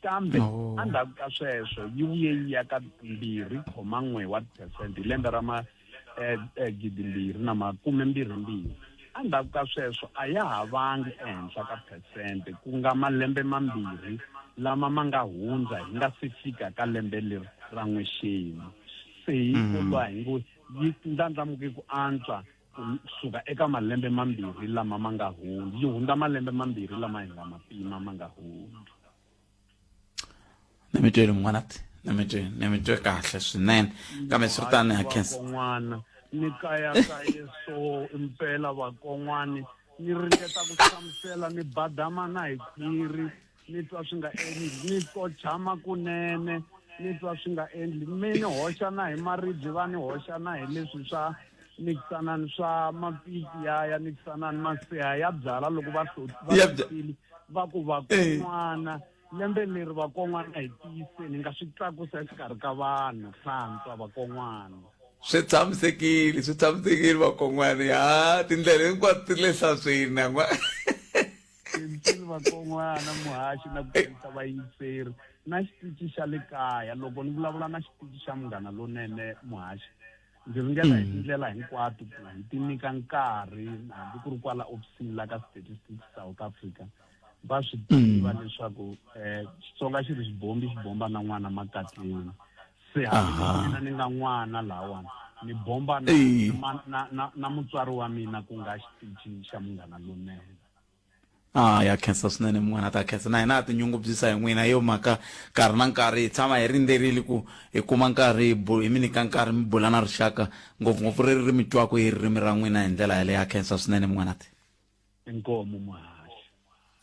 kambe endzhaku ka sweswo yi vuye yi ya ka 2.1% hi lembe ra 2022 endzhaku ka sweswo a ya ha vangi ehenhla ka phesente ku nga malembe mambirhi lama ma nga hundza hi nga si fika ka lembe leri ra n'wexemu se hi kolwa hi ngo yi ndlandlamuke ku antswa kusuka eka malembe mambirhi lama ma nga hundza yi hundza malembe mambirhi lama hi nga mapima ma nga hundza. Nemitwele mwanati nemitwe kahle swinene kambe swi ri tani ha Khensa n'wana ni kaya so impela vakon'wani ni ringeta ku hlamusela ni badama na hi khwiri ni twa swi nga endli ni tshama kunene ni twa swi nga endli mi ni hoxa na hi maribye va ni hoxa na hi leswi swa nikisanani swa mapiti ya nikisanani masiha ya byala loko va hlotile va ku vakon'wana lembe leri vakon'wana hi tiyiseni nga swi tlakusa exikarhi ka vanhu hlantswa vakon'wana swi tshamisekile vakon'wani tindlela hinkwato ti le hlantsweni vakon'wana muhaxi na ku tirhisa vayingiseri na xitichi xa le kaya loko ni vulavula na xitichi xa Munghana Lonene muhaxi ndzi ringeta hi tindlela hinkwato ku hi ti nyika nkarhi hambi ku ri kwala ofisini la ka Statistics South Africa va swi tiva leswaku Xitsonga xi ri xibombi xi bomba na n'wana makateni se mina ni nga n'wana lawani ni bomba na mutswari wa mina ku nga xitichi xa Munghana Lonene. Ya Khensa swinene mun'wana ta Khensa na hina tinyungubyisa hi n'wina yo maka nkarhi na nkarhi hi tshama hi rindzerile ku hi kuma nkarhi hi mi nyika nkarhi mi bula na rixaka ngopfungopfu ririmi twaku hi ririmi ra n'wina hi ndlela yaleyo ya Khensa swinene mun'wana ti inkomo muhaxi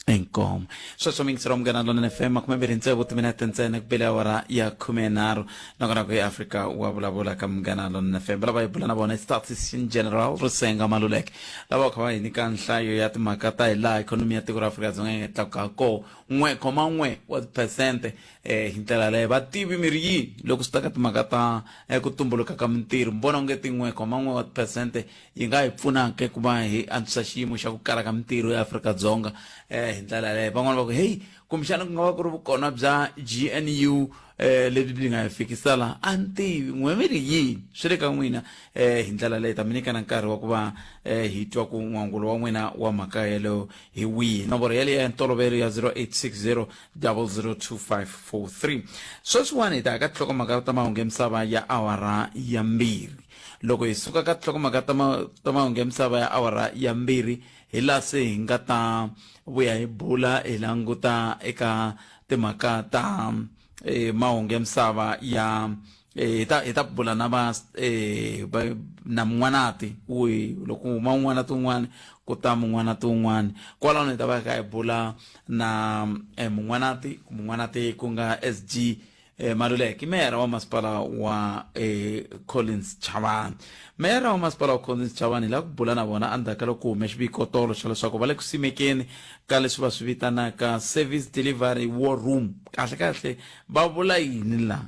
inkomo sweswo mingisiro Munghana Lonene FM 23 timinete ntsena ku bele awara ya 13 nakona ku eAfrika wa vulavula ka Munghana Lonene FM lava hi bula na vona statistics in general Risenga Maluleke lava kha va hi nyika nhlayo ya timhaka ta hi laha ikhonomi ya tiko ra Afrika-Dzonga yi tlakuka ko 1.1% hi ndlela leyo vativi miri yi loko swi ta ka timhaka ta ku tumbuluka ka mintirho mbona unge ti 1.1% yi nga hi pfunaka ku va hi antswisa xiyimo xa ku kala ka mintirho eAfrika-Dzonga hi ndlela leyo van'wana va ku hey kumbexana ku nga va ku ri vukona bya GNU lebyi byi nga hi fikisa laha a ni tivi n'wemiri yini swi le ka n'wina hi ndlela leyi ta mi nyika na nkarhi wa ku va hi twa ku n'wangulo wa n'wina wa mhaka yeleyo hi wihi nomboro yaleyo ya ntolovelo ya 0860 002543 sweswiwani hi ta ka tinhlokomhaka ta mahungu ya misava ya awara ya mbirhi loko hi suka ka tinhlokomhaka ta mahungu ya misava ya awara ya mbirhi hi laha se hi nga ta vuya hi bula hi languta eka timhaka ta mahungu ya misava ya hi ta bula na na mun'wanati loko huma un'wanati un'wana ku ta mun'wanati un'wana kwalano hi ta va hi bula na mun'wanati ku nga SG Maluleke meyara wa masipala wa Collins Chavani meyara wa masipala wa Collins Chavani la ku bula na vona andaka loko hume xivikotolo xa leswaku va le ku simekeni ka leswi va swi vitanaka service delivery war room kahle va vula yini la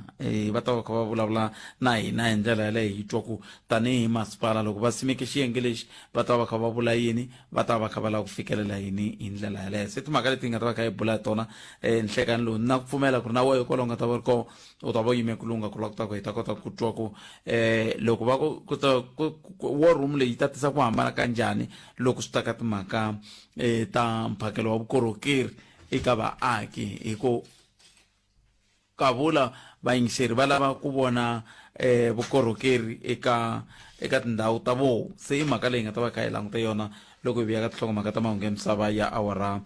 va ta va kha va vulavula na hina hi ndlela yaleyo hi twa ku tanihi masipala loko va simeke xiyenge lexi va ta va kha va vula yini va ta va kha va lava ku fikelela yini hi ndlela yaleyo se timhaka leti nga ta va kha hi bula hi tona nhlekani lowu na ku pfumela ku ri na wehe kwalaho nga ta va ri ko u ta va yime ku lunga ku lava ku ta ku hi ta kota ku twa ku loko va war room leyi ta tisa ku hambana ka njhani loko swi ta ka timhaka ta mphakelo wa vukorhokeri eka vaaki hi ku ka vula vayingiseri va lava ku vona vukorhokeri eka tindhawu ta vona se hi mhaka leyi nga ta va kha hi languta yona loko hi vuya ka tinhlokomhaka ta mahungu ya misava ya awara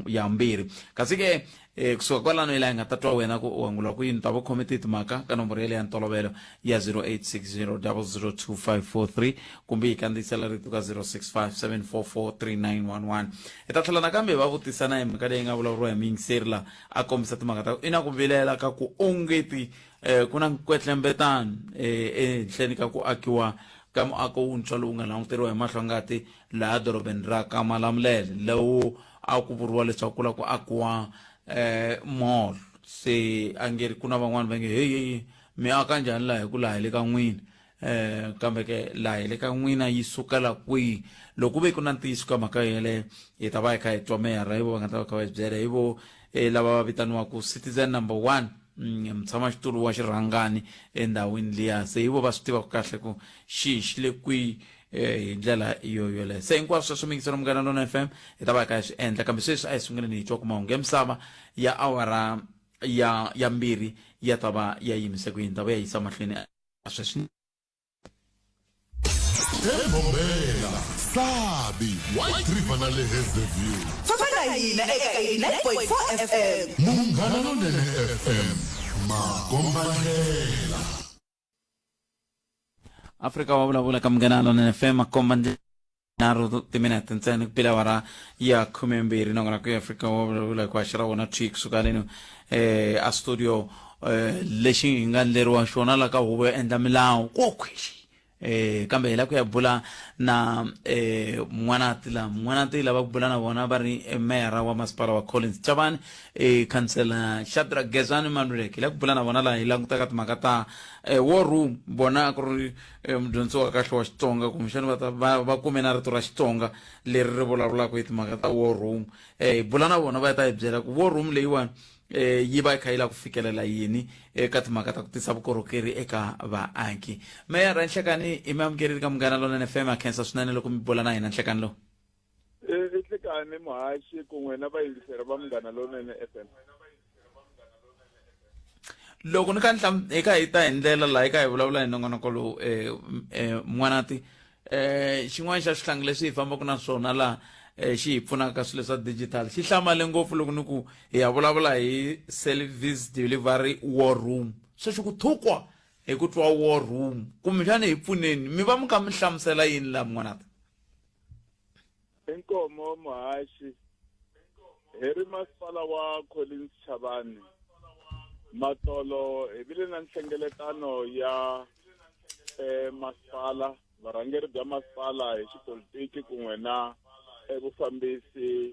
ya mbirhi kasi ke kusuka kwalano ila nga tatwa wena ku wangula ku yin tabo committee timaka ka nomboro ile ya ntolovelo ya 0860002543 kumbe ikandisela ritu ka 0657443911 etatlhela nakambe ba vutisana hi mhaka leyi nga vulavuriwa hi Mingserla a kombisa timhaka ta ina ku vilela ka ku ongeti ku na nkwetlembetano ehenhleni ka ku akiwa ka muako wuntshwa lowu nga languteriwa hi mahlongati laha dorobeni ra ka Malamulele lowu a ku vuriwa leswaku ku la ku akiwa mall se angeri kuna van'wana va nge hey mi aka njhani laha hi ku laha le ka n'wina kambe ke laha le ka n'wina yi sukela kwihi loko ve ku na ntiyiso ka mhaka yele hi ta va hi kha hi twa meyara hi vo va nga ta va kha va hi byela hi vo lava va vitaniwaku citizen number 1 mutshamaxitulu wa xirhangani endhawini liya se hi vo va swi tivaka kahle ku xi le kwihi hi ndlela yoyoleyo se hinkwaswo sweswo mingiselo Munghana Lonene FM hi ta va hi kha hi swi endla kambe sweswi a hi sunguleni hi twa ku mahungu ya misava ya awara ya mbirhi ya ta va ya yimise ku yini ta va ya yisa mahlweni sweswi eMbombela Sabi White River na le Hazyview Fafana hina eka 9.4 FM Munghana Lonene FM makombandlela Afrika wa vulavula ka Munghana Lonene FM makombandlela naro timinete ntsena ku pela wara ya 12 nongona ku Afrika wa vulavula ku ashira wona tweak sukaleni a studio lexi nga leriwa xona la ka huvo ya endla milawu ko khwishi kambe la ku ya bula na mwanati la va bula na vona va ri mayor wa masipala wa Collins Chabane councillor Shadrack Gezani Manuleke la ku bula na vona la hi langutaka timhaka ta war room bona ku ri mudyondzi wa kahle wa Xitsonga kumbexani va kume na rito ra Xitsonga leri ri vulavulaka hi timhaka ta war room bula na vona va ta hi byela ku war room leyiwani yi va kha yi la ku fikelela yini eka timhaka ta ku tisa vukorhokeri eka vaaki meya ra nhlekani i mi amukerile ka Munghana Lonene FM a khensa swinene loko mi bula na hina nhlekani lo nhlekani muhaxi ku n'wina vayingiseri va Munghana Lonene FM loko ni ka eka hi ta hi ndlela laha eka hi vulavula hi nongonoko lowu N'wanati xin'wana xa swihlangi leswi hi fambaka na swona laha xi hi pfunaka swilo swa digital xi hlamale ngopfu loko ni ku hi ya vulavula hi service delivery war room sweswi ku thukwa hi ku twa war room kumbexani hi pfuneni mi va mi kha mi hlamusela yini laha N'wanati inkomo muhaxi hi ri masipala wa Collins Chabane matolo hi vile na nhlengeletano ya masipala varhangeri bya masipala hi xipolitiki ku n'wena vufambisi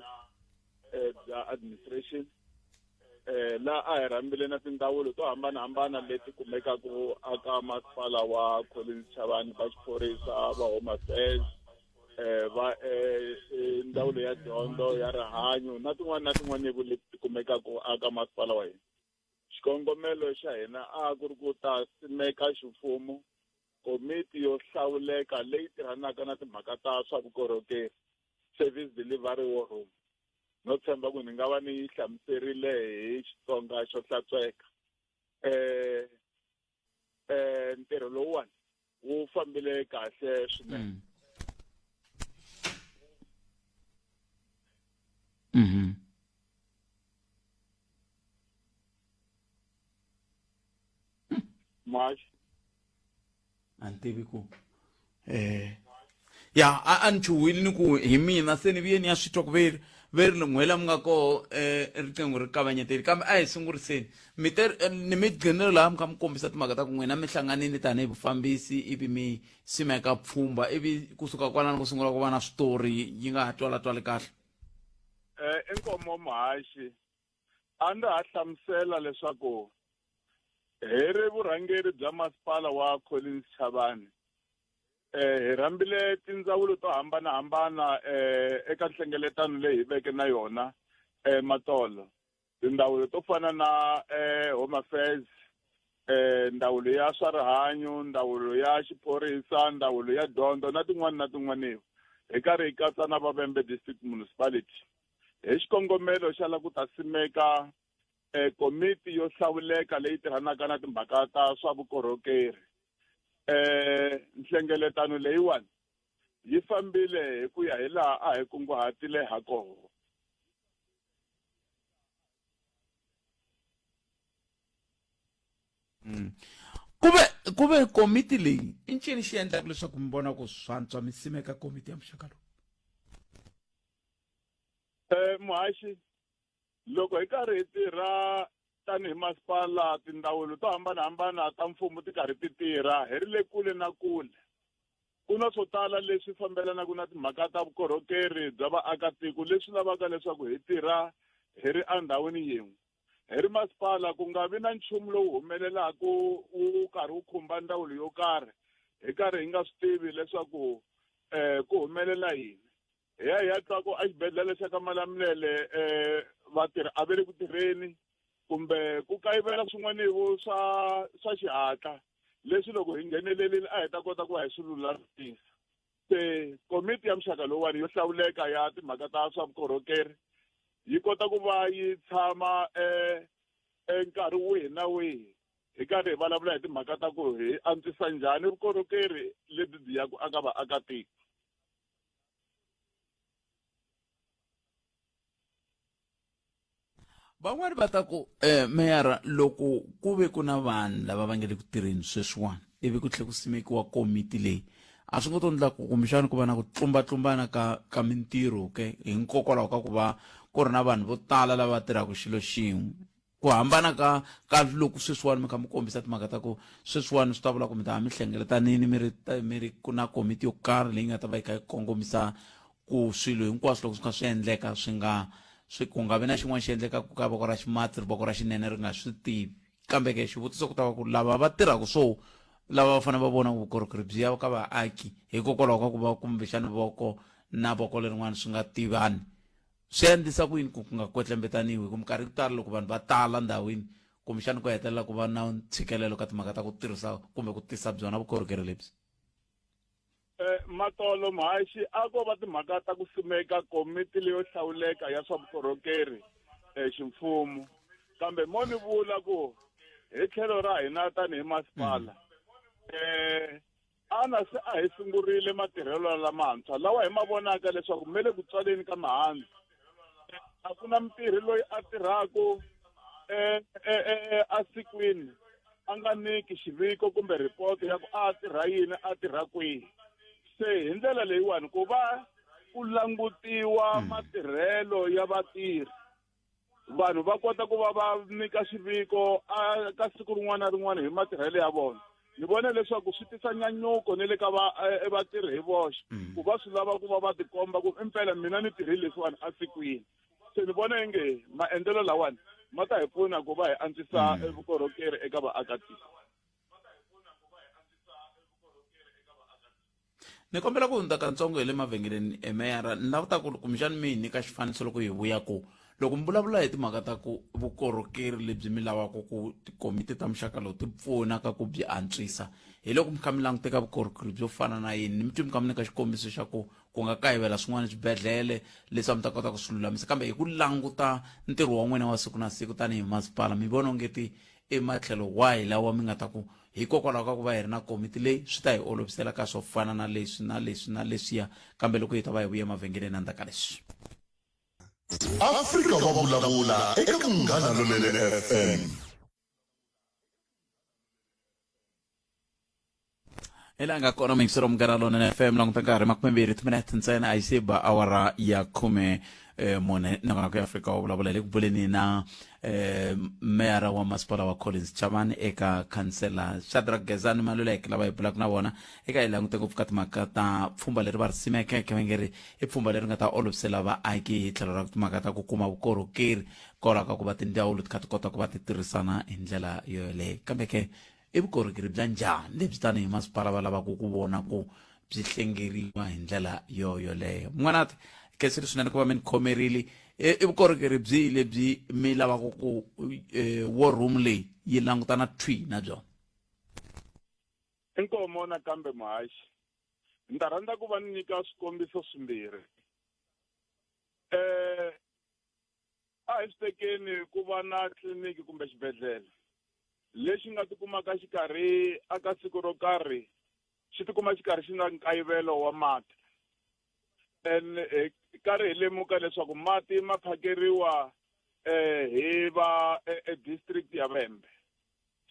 bya administration la a hi rhambile na tindawulo to hambanahambana leti kumekaka aka masipala wa Collins Chabane va xiphorisa va home affairs va ndawulo ya dyondzo ya rihanyo na tin'wana leti kumekaka aka masipala wa hina xikongomelo xa hina a ku ri ku ta simeka ximfumo komiti yo hlawuleka leyi tirhanaka na timhaka ta swa vukorhokeri service delivery war room no tshemba ku ni nga va ni hlamuserile hi Xitsonga xo hlantsweka ntirho lowuwani wu fambile kahle swinene March antivi ku ya a nchuwile ni ku hi mina se ni viyeni ya swi twa ku veri n'wela mi nga ko riqingho ri kavanyeteli kambe a hi sunguriseni ni mi gqinile laha mi kha mi kombisa timhaka ta ku n'wina mi hlanganini tanihi vufambisi ivi mi simeka pfhumba ivi kusuka kwalano ku sungula ku va na switori yi nga ha twala kahle inkomo muhaxi a ndzi ha hlamusela leswaku hi ri vurhangeri bya masipala wa Collins Chabane hi rhambile tindzawulo to hambanahambana eka nhlengeletano leyi hi veke na yona matolo tindawulo to fana na home affairs ndawulo ya swa rihanyo ndawulo ya xiphorisa ndawulo ya dyondzo na tin'wana hi karhi hi katsa na Vavembe district municipality hi xikongomelo xa la ku ta simeka komiti yo hlawuleka leyi tirhanaka na timhaka ta swa vukorhokeri nhlengeletano leyiwani yi fambile hi ku ya hi laha a hi kunguhatile ha kona Kube komiti leyi i ncini xi endlaka leswaku mi vona ku swantswa mi simeka komiti ya muxaka lowu? Muhaxi, loko hi karhi hi tirha tanihi masipala tindawulo to hambanahambana ta mfumo ti karhi ti tirha hi ri le kule na kule, ku na swo tala leswi fambelanaka na timhaka ta vukorhokeri bya vaakatiko leswi lavaka leswaku hi tirha hi ri endhawini yin'we. Hi ri masipala ku nga vi na nchumu lowu humelelaka wu karhi wu khumba ndawulo yo karhi hi karhi hi nga swi tivi leswaku ku humelela yini. Hi ya twa ku exibedhlele xa ka Malamulele vatirhi a va le ku tirheni kumbe ku kayivela swin'waniwo swa xihatla leswi loko hi nghenelerile a hi ta kota ku va hi swi lulamisa. Se komiti ya muxaka lowuwani yo hlawuleka ya timhaka ta swa vukorhokeri yi kota ku va yi tshama nkarhi wihi na wihi hi karhi hi vulavula hi timhaka ta ku hi antswisa njhani vukorhokeri lebyi byi yaka aka vaakatiko. Van'wani va ta ku meyara loko ku ve ku na vanhu lava va nga le ku tirheni sweswiwani ivi ku tlhela ku simekiwa komiti leyi a swi nga to endla ku kumbexana ku va na ku tlumbatlumbana ka mintirho ke hikokwalaho ka ku va ku ri na vanhu vo tala lava tirhaka xilo xin'we ku hambana ka loko sweswiwani mi kha mi kombisa timhaka ta ku sweswiwani swi ta vula ku mi ta mi hlengeletanini mi ri ku na komiti yo karhi leyi nga ta va yi kha yi kongomisa ku swilo hinkwaswo loko swi kha swi endleka ku nga vi na xin'wana xi endlekaka ka voko ra ximati ri voko ra xinene ri nga swi tivi. Kambe ke xivutiso ku ta va ku lava va tirhaka lava va fanele va vona vukorhokeri byi ya ka vaaki hikokwalaho ka ku va kumbexana voko na voko lerin'wana swi nga tivani, swi endlisa ku yini ku nga kwetlembetaniwi ku minkarhi ku tala loko vanhu va tala ndhawini kumbexana ku hetelela ku va na ntshikelelo ka timhaka ta ku tirhisa kumbe ku tisa byona vukorhokeri lebyi? Matolo Muhaxi, a ko va timhaka ta ku simeka komiti leyo hlawuleka ya swa vukorhokeri ximfumo, kambe mo ni vula ku hi tlhelo ra hina tanihi masipala se a hi sungurile matirhelo lamantshwa lawa hi ma vonaka leswaku me le ku tswaleni ka mihandzu. A ku na mutirhi loyi a tirhaku a sikwini a nga niki xiviko kumbe report ya ku a tirha yini a tirha kwihi. Se hi ndlela leyiwani ku va ku langutiwa matirhelo ya vatirhi, vanhu va kota ku va va nyika xiviko ka siku rin'wana na rin'wana hi matirhelo ya vona. Ni vona leswaku swi tisa nyanyuko ni le ka vatirhi hi voxe ku va swi lava ku va va tikomba ku impela mina ni tirhi leswiwani a sikwini. Se ni vona inge maendlelo lawani ma ta hi pfuna ku va hi antswisa vukorhokeri eka vaakatiko. Ni kombela ku hundza katsongo hi le mavhengeleni meyara ni lava ta ku kumbexani mi hi nyika xifaniso loko hi vuya ku loko mi vulavula hi timhaka ta ku vukorhokeri lebyi mi lavaka ku tikomiti ta muxaka lowu ti pfuna ka ku byi antswisa hi loko mi kha mi languteka vukorhokeri byo fana na yini, mi twi mi kha mi nyika xikombiso xa ku nga kayivela swin'wana swibedhlele leswi a mi ta kota ku swi lulamisa, kambe hi ku languta ntirho wa n'wina wa siku na siku tanihi masipala mi vona ongeti ematlhelo wahi lawa mi nga ta ku hikokwalaho ka ku va hi ri na komiti leyi swi ta hi olovisela ka swo fana na leswi na leswi na leswiya, kambe loko hi ta va hi vuye mavhengeleni endzhaku ka leswi. Afrika va vulavula eka Munghana Lonene FM. Ela nga kona mingisero Munghana Lonene FM languta nkarhi 20 minutes ntsena a yi se ba awara ya 14 na ku Afrika va vulavula le ku buleni na meyara wa masipala wa Collins Chavani eka kansela Shadrack Gezani Maluleke lava hi bulaka na vona eka hi langute ngopfu ka timhaka ta pfhumba leri va ri simekeke va nge ri i pfhumba leri nga ta olovisela vaaki hi tlhelo ra timhaka ta ku kuma vukorhokeri kola ka ku va tindawulo ti kha ti kota ku va ti tirhisana hi ndlela yoleyo. Kambe ke i vukorhokeri bya njhani lebyi tanihi masipala va lavaka ku vona ku byi hlengeriwa hi ndlela yoleyo? N'wanati kesiri swinene ku va mi ni khomerile i vukorhokeri byihi lebyi mi lavaka ku war room leyi yi langutana twi na byona? Inkomo nakambe Muhaxi, ni ta rhandza ku va ni nyika swikombiso swimbirhi. A hi swi tekeni ku va na tliliniki kumbe xibedhlele lexi nga tikumaka xikarhi aka siku ro karhi xi tikuma xikarhi xi na nkayivelo wa mati, karhi hi lemuka leswaku mati ma phakeriwa hi va district ya Vhembe.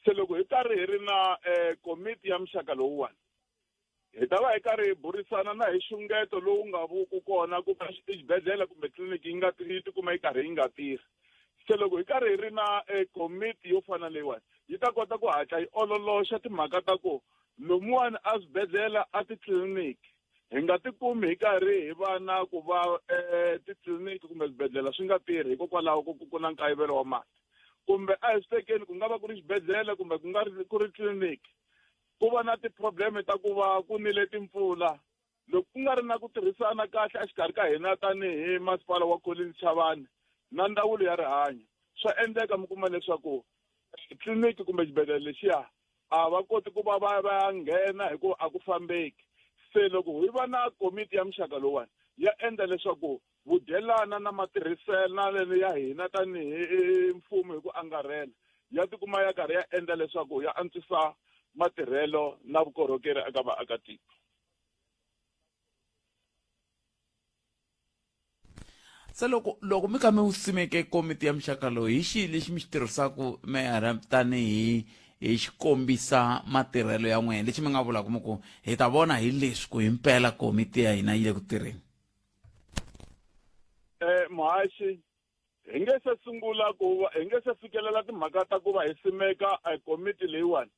se loko hi karhi hi ri na komiti ya muxaka lowuwani hi ta va hi karhi hi burisana na hi xungeto lowu nga vuku kona ku va exibedhlele kumbe tliliniki yi nga yi tikuma yi karhi yi nga tirhi se loko hi karhi hi ri na komiti yo fana leyiwani yi ta kota ku hatla yi ololoxa timhaka ta ku lomuwani a swibedhlele a titliliniki hi nga tikumi hi karhi hi va na ku va titliliniki kumbe swibedhlele swi nga tirhi hikokwalaho ku na nkayivelo wa mali kumbe a hi swi tekeni ku nga va ku ri xibedhlele kumbe ku nga ri ku ri tliliniki ku va na ti-problem ta ku va ku nile timpfula loko ku nga ri na ku tirhisana kahle exikarhi ka hina tanihi masipala wa Collins Chavani na ndzawulo ya rihanyo swa endleka mi kuma leswaku tliliniki kumbe xibedhlele lexiya a va koti ku va va nghena hi ku a ku fambeki se loko hi va na komiti ya muxaka lowani ya endla leswaku vudyelana na matirhiselo ya hina tanihi mfumo hi ku angarhela ya tikuma ya karhi ya endla leswaku ya antswisa matirhelo na vukorhokeri eka vaakatiko. Se loko mi kha mi simeke komiti ya muxaka lowu hi xi lexi mi xi tirhisaka meyara tanihi hi xikombisa matirhelo ya n'wina lexi mi nga vulaka mi ku hi ta vona hi leswi ku himpela komiti ya hina yi le ku tirheni? Muhaxi hi nge se sungula ku va hi nge se fikelela timhaka ta ku va hi simeka komiti leyiwani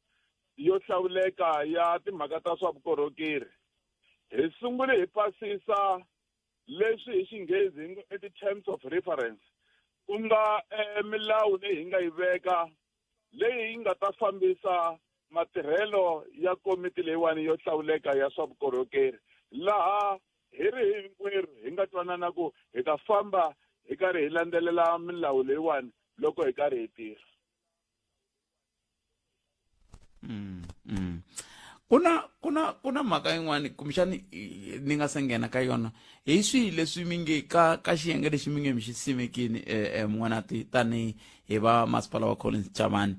yo hlawuleka ya timhaka ta swa vukorhokeri hi sungule hi pasisa leswi hi xinghezi i ti-terms of reference ku nga milawu leyi hi nga yi veka leyi yi nga ta fambisa matirhelo ya komiti leyiwani yo hlawuleka ya swa vukorhokeri laha hi ri hinkwerhu hi nga twanana ku hi ta famba hi karhi hi landzelela milawu leyiwani loko hi karhi hi tirha. Kuna mhaka yin'wani kumbexani ni nga se nghena ka yona hi swihi leswi mi nge ka xiyenge lexi mi nge mi xi simekini N'wanati tanihi hi va masipala wa Collins Chavani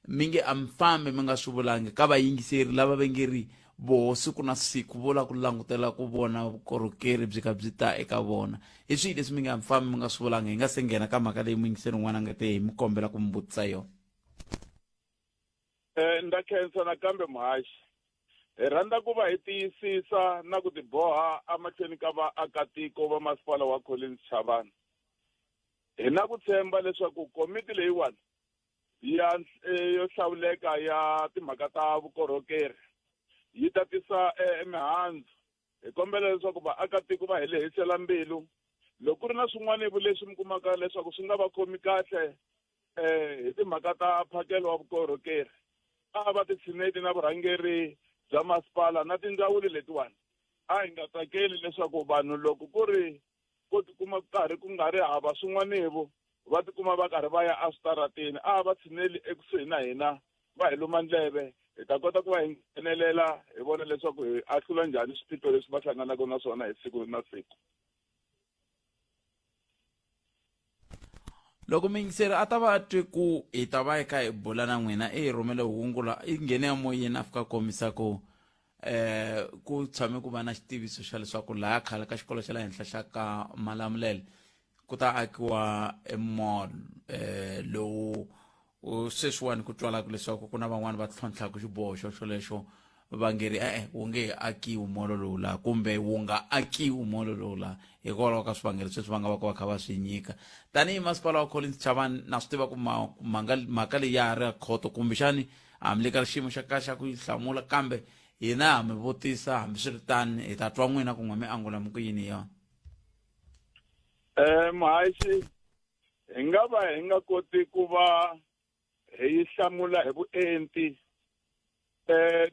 mi nge a mi fambi mi nga swi vulangi ka vayingiseri lava va nge ri voho siku na siku vola ku langutela ku vona vukorhokeri byi ka byi ta eka vona hi swihi leswi mi nge a mi fambi mi nga swi vulangi hi nga se nghena ka mhaka leyi muyingiseri n'wana nga te hi mi kombela ku mi vutisa yona? Nda khensa nakambe Muhaxi hi rhandza ku va hi tiyisisa na ku tiboha emahlweni ka vaakatiko va masipala wa Collins Chavani hi na ku tshemba leswaku komiti leyiwani ya yo hlawuleka ya timhaka ta vukorhokeri yi ta tisa mihandzu hi kombela leswaku vaakatiko va hi lehisela mbilu loko ku ri na swin'wana leswi mi kumaka leswaku swi nga va khomi kahle hi timhaka ta mphakelo wa vukorhokeri a va titshineti na vurhangeri bya masipala na tindzawulo letiwani a hi nga tsakeli leswaku vanhu loko ku ri ku tikuma karhi ku nga ri hava swin'wanivo va tikuma va karhi va ya aswitarateni a va tshineli ekusuhi na hina va hi luma ndleve hi ta kota ku va hi nghenelela hi vona leswaku hi ahlula njhani swiphiqo leswi va hlanganaka na swona hi siku na siku. Loko muyingiseri a ta va twe ku hi ta va hi kha hi bula na n'wina hi rhumele hungu i nghene emoyeni a fika kombisa ku ku tshame ku va na xitiviso xa leswaku laha khale ka xikolo xa le henhla xa ka Malamulele ku ta akiwa mall lowu sweswiwani ku twalaka leswaku ku na van'wani va tlhontlhaka xiboho xolexo va nge ri wu nge akiwi molo lowu laha kumbe wu nga akiwi molo lowu laha hikwalaho ka swivangelo sweswi va nga va kha va swi nyika tanihi masipala wa Collins Chavani na swi tiva ku mhaka leyi ya ha ri khoto kumbexani hambi le ka xiyimo xa kahle xa ku yi hlamula kambe hina ha mi vutisa hambi swi ri tani hi ta twa n'wina ku n'wa mi angula mi ku yini hi yona. Muhaxi hi nga va hi nga koti ku va hi hlamula hi vuenti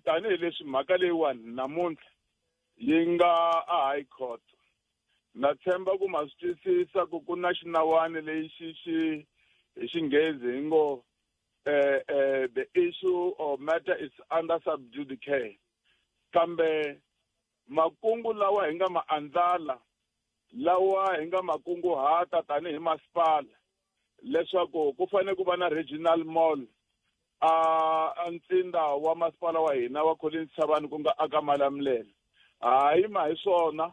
tanihileswi mhaka leyiwani namuntlha yi nga a high court na tshemba ku ma swi twisisa ku na xinawani lexi hi xinghezi hi ngo the issue or matter is under subjudice kambe makungu lawa hi nga ma andlala lawa hi nga makunguhata tanihi masipala leswaku ku fanele ku va na regional mall a ntsinda wa masipala wa hina wa Collins Chavani ku nga aka Malamulele hayi ma hi swona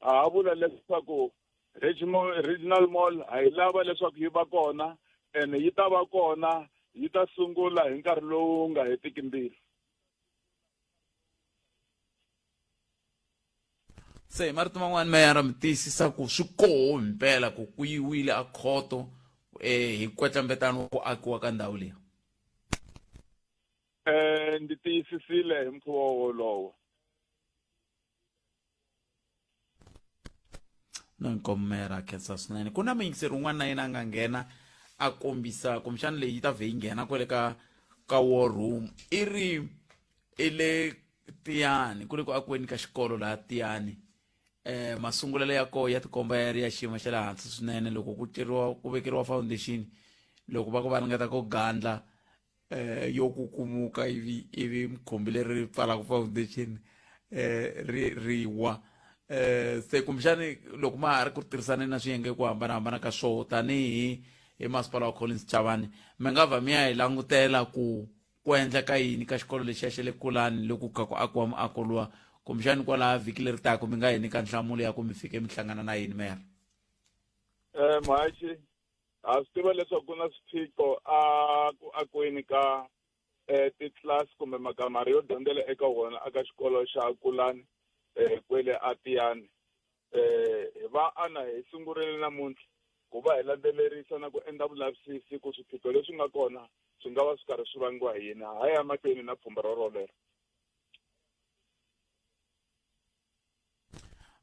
ha vula leswaku regional mall a hi lava leswaku yi va kona and yi ta va kona yi ta sungula hi nkarhi lowu nga hetiki mbirhi. se marito man'wani meyara mi tiyisisa ku swi koho himpela ku ku yiwile a khoto hi kwetlembetano ku akiwa ka ndhawu leyi? Ndi tiyisisile hi mukhuva wolowo. no inkomu meyara khensa swinene. ku na muyingiseri un'wana na yena a nga nghena a kombisa kumbexana leyi yi ta vhe yi nghena kwale ka war room i ri i le Tiyani ku le ku akiweni ka xikolo laha Tiyani. Masungulelo ya koho ya tikomba ya ri ya xiyimo xa le hansi swinene loko ku vekeriwa foundation loko va ku va ringeta ku gandla yo kukumuka ivi mkhumbi leri pfalaka foundation ri wa. Se kumbexani loko ma ha ri ku tirhisane na swiyenge ku hambanahambana ka swoho tanihi hi masipala wa Collins Chavani mi nga va mi ya hi langutela ku endleka yini ka xikolo lexiya xa le Kulani loko ka ku akiwa muako luwa kumbexani kwalaha vhiki leri taka mi nga hi nyika nhlamulo ya ku mi fike mi hlangana na yini meyara? Mhaxi ha swi tiva leswaku ku na swiphiqo ku akiweni ka titlilasi kumbe makamara yo dyondzela eka wona aka xikolo xa Kulani kwele a Tiyani. Va ana hi sungurile namuntlha ku va hi landzelerisa na ku endla vulavisisi ku swiphiqo leswi nga kona swi nga va swi karhi swi vangiwa hi yini. Ha ya mahlweni na pfhumba rolero.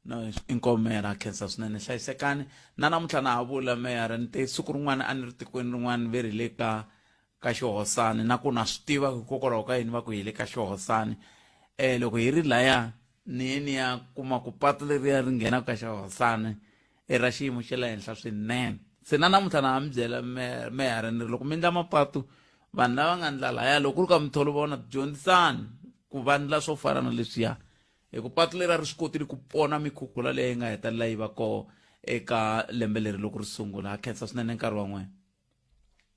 no inkomu meyara khensa swinene hlayisekani na namuntlha na ha vula meyara ni te siku rin'wana a ni ri tikweni rin'wana ve ri le ka Xihosani na ku na swi tiva hikokwalaho ka yini va ku hi le ka Xihosani. Loko hi ri laya ni ya kuma ku patu leriya ri nghena ka Xihosani ra xiyimo xa le henhla swinene. Se na namuntlha na ha mi byela meyara ni ri loko mi endla mapatu vanhu lava nga ndla laya loko ku ri ka mitholo vona dyondzisani ku va ndla swo fana na leswiya hi ku patu leri ri swi kotile ku pona mikhukhula leyi nga hetelela yi va koho eka lembe leri loko ri sungula. Ha khensa swinene nkarhi wa n'wina.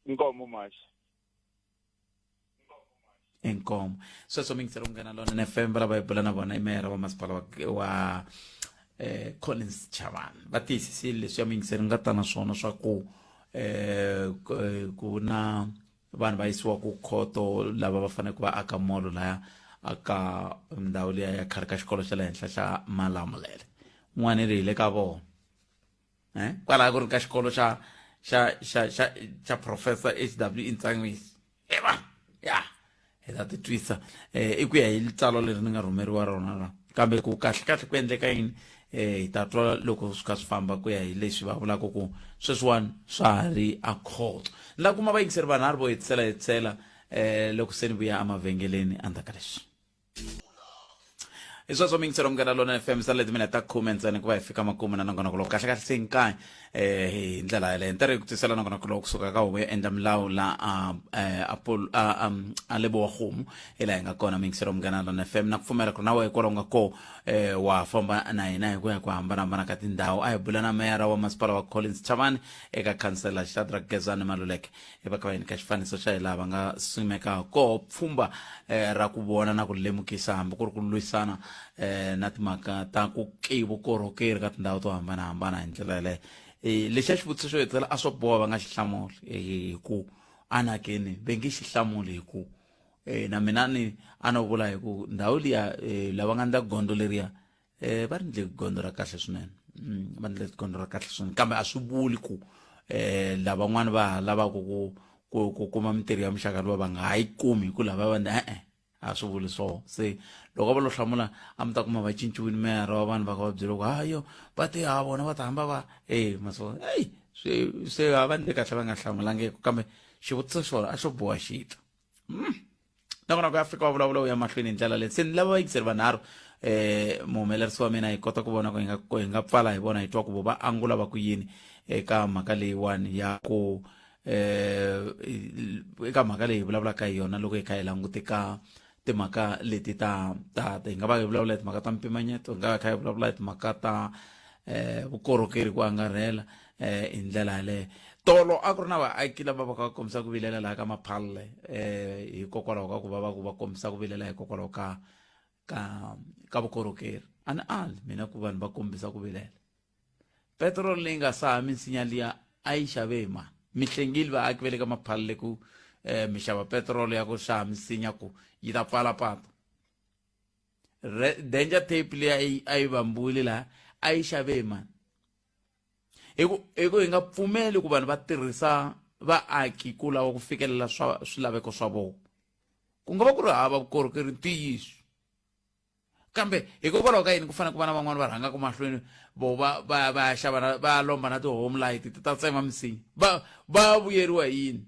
Inkomu Mhaxi. Inkomu sweswo mi ngisera unghena lona FM va lava hi bula na vona i meyara wa masipala wa Collins Chavani va tiyisisile leswi ya miyingiseri nga ta na swona swa ku ku na vanhu va yisiwa ku khoto lava va fanele ku va aka molo laya aka ndhawu liya ya khari ka xikolo xa le henhla xa Malamulele. N'wana ri hi le ka vona kwalaha ku ri ka xikolo xa Professor HW Ntsanwisi ya hi ta ti twisa i ku ya hi tsalo leri ni nga rhumeriwa rona la kambe ku kahle ku endleka yini hi ta twa loko swi kha swi famba ku ya hi leswi va vulaka ku sweswiwani swa ha ri a khoto. Ni la kuma vayingiseri vanharhu vo hetisela loko se ni vuya emavhengeleni endzhaku ka leswi. I sweswo mi ngisera Munghana Lonene FM sa leti mina ta khume ntsena ku va hi fika makume na nongonoko lowu kahle se nkaye hi ndlela yaleyo ni ta ri ku tisela nongonoko lowu kusuka ka huvo yo endla milawu la a Lebowa Kgomo hi laha hi nga kona mi ngisera Munghana Lonene FM na ku pfumela ku ri na wehe kwalaho nga koho wa famba na hina hi ku ya ku hambanahambana ka tindhawu a hi bula na meyara wa masipala wa Collins Chavani eka khansela Shadrack Gezani Maluleke hi va ka va hi nyika xifaniso xa hi laha va nga simeka koho pfhumba ra ku vona na ku lemukisa hambi ku ri ku lwisana na timhaka ta ku vukorhokeri ka tindhawu to hambanahambana hi ndlela yaleyo. Lexi a xivutiso xo hetelela a swo boha va nga xi hlamuli hi ku anakeni ve nge xi hlamuli hi ku na mina ni a no vula hi ku ndhawu liya lava nga ndla gondo leriya va ri ndle gondo ra kahle swinene va ndle gondo ra kahle swinene kambe a swi vuli ku lavan'wani va lavaka ku kuma mintirho ya muxaka luwa va nga ha yi kumi hi ku lava va a swi vuli so. Se loko va lo hlamula a mi ta kuma va cinciwini meyara wa vanhu va ka va byela ku hayo va te ha vona va ta hamba va maso se va ndle kahle va nga hlamulangiki kambe xivutiso xona a xo boha xita nakona ku Afrika wa vulavula u ya mahlweni hi ndlela leyi. Se ni lava vayingiseri vanharhu muhumelerisi wa mina hi kota ku vona ku hi nga pfala hi vona hi twa ku va angula va ku yini eka mhaka leyiwani ya ku eka mhaka leyi hi vulavulaka hi yona loko hi kha hi langute ka timhaka leti ta hi nga va hi vulavula hi timhaka ta mpimanyeto hi nga va kha hi vulavula hi timhaka ta vukorhokeri ku angarhela hi ndlela yaleyo. Tolo a ku ri na vaaki lava va ka kombisa ku vilela laha ka Maphalle hikokwalaho ka ku va kombisa ku vilela hikokwalaho ka vukorhokeri a ni ali mina ku vanhu va kombisa ku vilela. Petrol leyi nga saha minsinya liya a yi xave hi mani mi hlengile vaaki va le ka Maphalle ku mixava petrol ya ku xava misinya ku yi ta pfala patu danger tape leyi a yi vambuli laha a yi xave mani hi ku hi nga pfumeli ku vanhu va tirhisa vaaki ku lava ku fikelela swilaveko swa vona ku nga va ku ri hava vukorhokeri ntiyiso kambe hikokwalaho ka yini ku fanele ku va na van'wana va rhangaka mahlweni vo va xava va lomba na ti-home light ti ta tsema misinya va vuyeriwa hi yini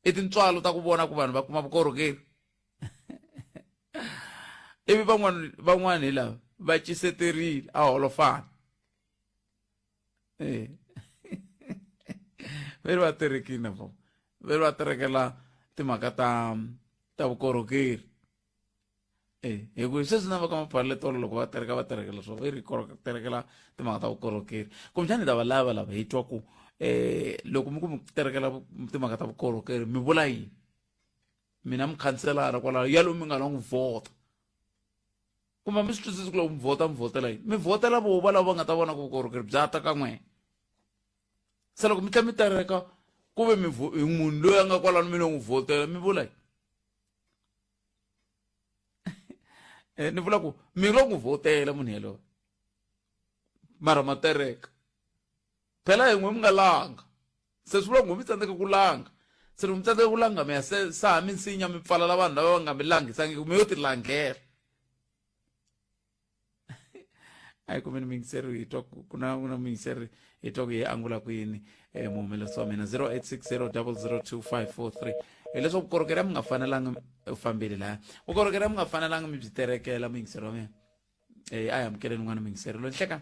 i tintswalo ta ku vona ku vanhu va kuma vukorhokeri ivi van'wana hi lava va ciseterile a holofana veri va terekile vo veri va terekela timhaka ta vukorhokeri hi ku sweswi na va ka maphaleletolo loko va terekela swo veri terekela timhaka ta vukorhokeri kumbexani hi ta va lava hi twa ku loko mi ku mi terekela timhaka ta vukorhokeri mi vula yini mina mukhanselara kwalaho yalo mi nga la n'wi vhota kumbe mi swi twisisi ku loko mi vhotela yini mi vhotela vova lava va nga ta vona ku vukorhokeri bya ta ka n'wena se loko mi tlhela mi tereka ku ve munhu loyi a nga kwalano mi lo n'wi vhotela mi vula yini ni vula ku mi lo n'wi vhotela munhu yaloyo mara ma tereka phela hi n'we mi nga langa se swi vula ku mi tsandzeka ku langa se loko mi tsandzeka ku langa mi ya saha misinya mi pfalela vanhu lava va nga mi langisangi mi yo ti langela a hi kumeni mingiseri hi twa ku na mingiseri hi twa ku hi angula ku yini muhumelerisi wa mina 0860002543 hileswaku vukorhokeri mi nga fanelanga u fambile laha vukorhokeri mi nga fanelanga mi byi terekela mingiseri wa mina a hi amukeleni n'wana mingiseri lo nhleka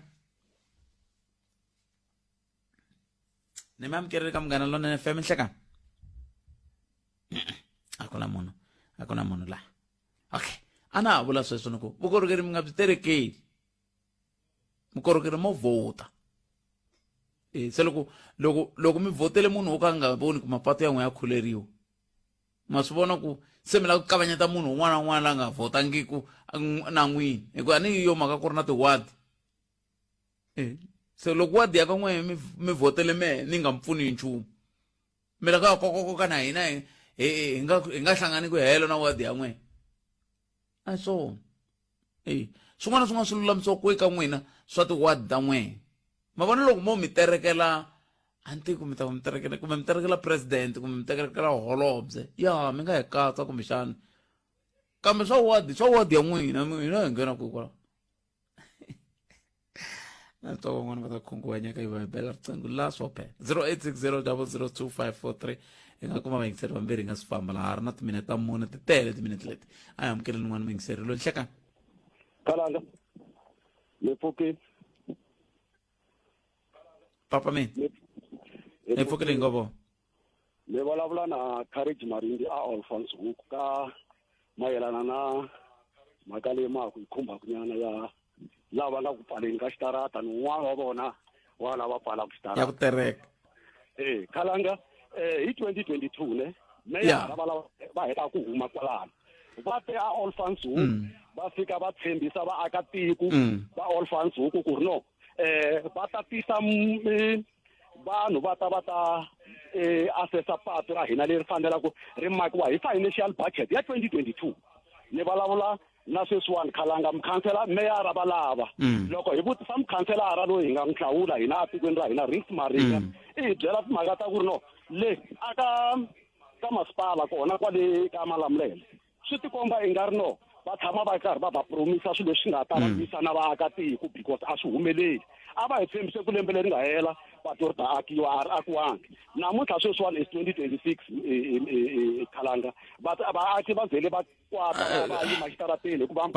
ni mi amukeleli ka Munghana Lonene FM nhleka a ku na munhu laha okay a na ha vula sweswo ni ku vukorhokeri mi nga byi terekeli vukorhokeri mo vhota se loko mi vhotele munhu wo ka nga voni ku mapatu ya n'we ya khuleriwa ma swi vona ku se mi lava ku kavanyeta munhu un'wana na un'wana la nga vhotangiku na n'wini hi ku a ni yo mhaka ku ri na tiwadi se loko wadi ya ka n'wehe mi vhotele mehe ni nga mpfuni hi nchumu mi la ka kokoka na hina hi nga hlangani ku helo na wadi ya n'wehe a swona swin'wana na swin'wana swi lulamisiwa ku eka n'wina swa tiwadi ta n'wehe ma vona loko mo mi terekela anti kumbe mi terekela president kumbe mi terekela holobye ya mi nga hi katsa kumbexana kambe swa wadi ya n'wina hina hi nghena ku kwala na twa van'wana va ta khunguvanya ka va bela riqingho la swo phela 0860002543 hi nga kuma vayingiseri vambirhi hi nga swi famba laha ri na timinete ta mune ti tele timinete leti a hi amukeleni n'wana vayingiseri lo nhlekani Kalanga lepfukile papa mina lepfukile ngovo le vulavula na Courage Marindi a Alphonse Huku ka mayelana na mhaka leyi maku yi khumbaka nyana ya lava nga ku pfaleni ka xitarata ni un'wana wa vona wa lava pfalaka xitarata ya ku tereka Kalanga hi 2022 ne meyara va heta ku huma kwalano va te a Alphonse Huku va fika va tshembisa vaakatiko va Alphonse Huku ku ri no va ta tisa vanhu va ta assessa patu ra hina leri fanelaka ri makiwa hi financial budget ya 2022 ni vulavula na sweswiwani Khalanga mukhansela meyara va lava loko hi vutisa mukhanselara loyi hi nga n'wi hlawula hina atikweni ra hina Rings Maringa i hi byela timhaka ta ku ri no le ka masipala kona kwale ka Malamulele swi tikomba i nga ri no va tshama va karhi va promisa swilo leswi nga ta va visa na vaakatiko because a swi humeleli a va hi tshembise ku lembe leri nga hela patu ri ta akiwangi namuntlha sweswiwani is 2026 Khalanga vaaki va zele va kwata va yima xitarateni hikuva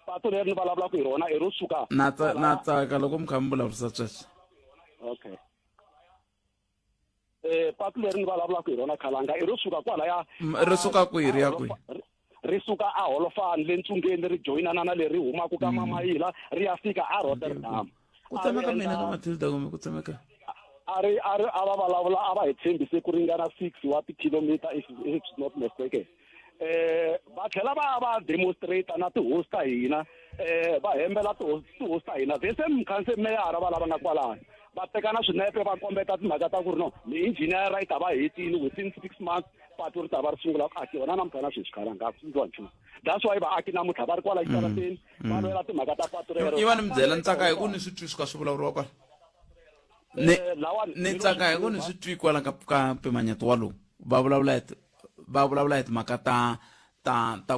patu leri ni vulavulaka hi rona i ro suka na tsaka loko mi kha mi vulavurisa sweswo okay patu leri ni vulavulaka hi rona Khalanga i ro suka kwalaya ri suka kwihi ri ya kwihi ri suka a Holofani le ntsungeni ri joyinana na leri humaka ka Mamayila ri ya fika a Rotterdam ku tsemeka mina ka Matilda kumbe ku tsemeka a va vulavula a va hi tshembise ku ringana 6 wa ti-kilometer if it's not mistaken va tlhela va demonstrata na tihosi ta hina va hembela tihosi ta hina vese meyara va lava nga kwalani va tekana swinepe va kombeta timhaka ta ku ri no ni engineer yi ta va hetini within 6 months patu ri ta va ri sungula ku akiwa na namuntlha na sweswi khalanga a ku tsundzuwa nchumu that's why vaaki namuntlha va ri kwala exitarateni va lwela timhaka ta patu rero iva ni mi byela ni tsaka hi ku ni swi twi swi ka swi vulavuriwa kwala ni tsaka hi ku ni swi twi kwala ka mpimanyeto walowu va vulavula hi timhaka ta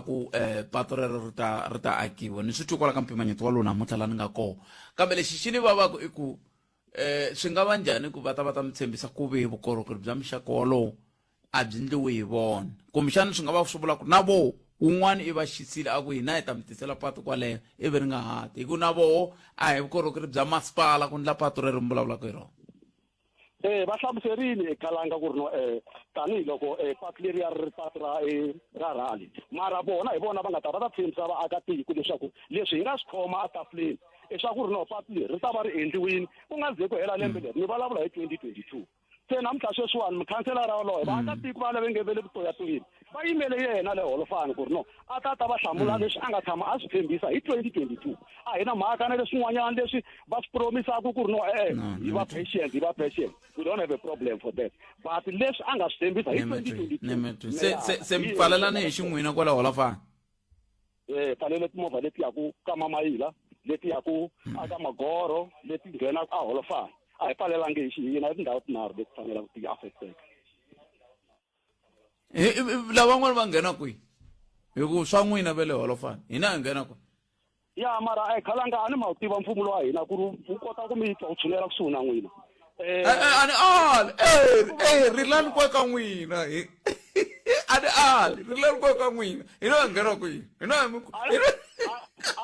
ku patu rero ri ta akiwa ni swi twi kwala ka mpimanyeto walowu namuntlha la ni nga koho kambe lexi xi ni vavaka i ku swi nga va njhani ku va ta mi tshembisa ku ve vukorhokeri bya muxaka wolowo a byi ndliwi hi vona kumbexana swi nga va swi vula ku na voho un'wana i va xisile a ku hina hi ta mi tisela patu kwaleyo ivi ri nga hati hi ku na voho a hi vukorhokeri bya masipala ku ndla patu rero mi vulavulaka hi rona va hlamuserile khalanga ku ri no tanihiloko patu leriya ri patu ra rali mara vona hi vona va nga ta va ta tshembisa vaakatiko leswaku leswi hi nga swi khoma atafuleni leswaku ri no patu leri ri ta va ri endliwini ku nga ze ku hela lembe leri ni vulavula hi 2022 se namuntlha sweswiwani mukhanselara waloyo vaakatiko va lave nge ve le vutoyatoyini va yimele yena le holofani ku ri no a ta va hlamula leswi a nga tshama a swi tshembisa hi 2022 a hi na mhaka na leswin'wanyana leswi va swi promisaka ku ri no hi va patient we don't have a problem for that but leswi a nga swi tshembisa hi 2022 se mi pfalelani hi xin'wina kwala holofani pfalele timovha leti yaku ka mamayila leti yaku aka magoro leti nghenaka a holofani a hi pfalelangi hi xihina hi tindhawu tinharhu leti fanelaka ti affecteka lavan'wana va nghena kwihi hi ku swa n'wina ve le holofani hina hi nghena kwihi ya mara khalanga a ni ma wu tiva mfumo wa hina ku ri wu kota ku mi twa wu tshunela kusuhi na n'wina ri lani kwa ka n'wina ri lani kwa ka n'wina hina hi nghena kwihi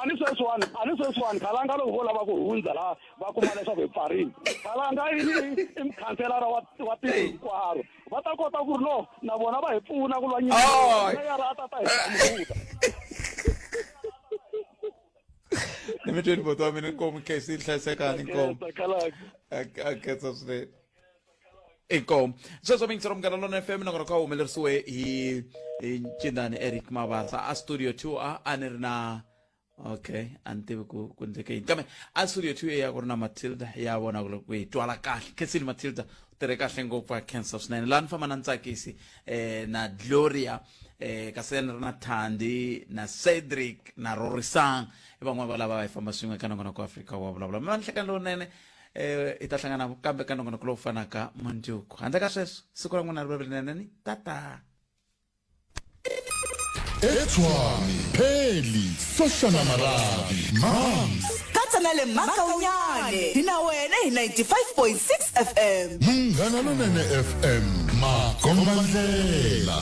ani sweswiwani khalanga loko vo lava ku hundza laha va kuma leswaku hi pfarini khalanga i mukhanselara wa tiko hinkwaro va ta kota ku ri no na vona va hi pfuna ku lwa nyiyara a ta hi hlamuta ni mi twini boto wa mina inkomo kesi yi hlayisekani inkomo a khetsa swinene inkomo sweswo mingisero Munghana Lonene FM nakona ka humelerisiwe hi Ncindani Eric Mabasa a studio 2 a ni ri na okay a ni tivi ku endleke yini kambe a studio 2 ya ku ri na Matilda ya vona ku hi twala kahle khensile Matilda u tirhe kahle ngopfu a khensa swinene laha ni famba na Ntsakisi na Gloria kasi ni ri na Thandi na Cedric na Rorisang i van'wana va lava va hi famba swin'we ka nongonoko wa Afrika wa vulavula mina Nhlekani Lonene i ta hlangana kambe ka nongonoko lowu fanaka mundzuku handle ka sweswo siku ra n'wina ri vevelenene ni tata eTshwane Pheli Soshana Marabi Mams Katsanele Makaunyane Hina wena hi 95.6 FM Munghana Lonene FM Makombandlela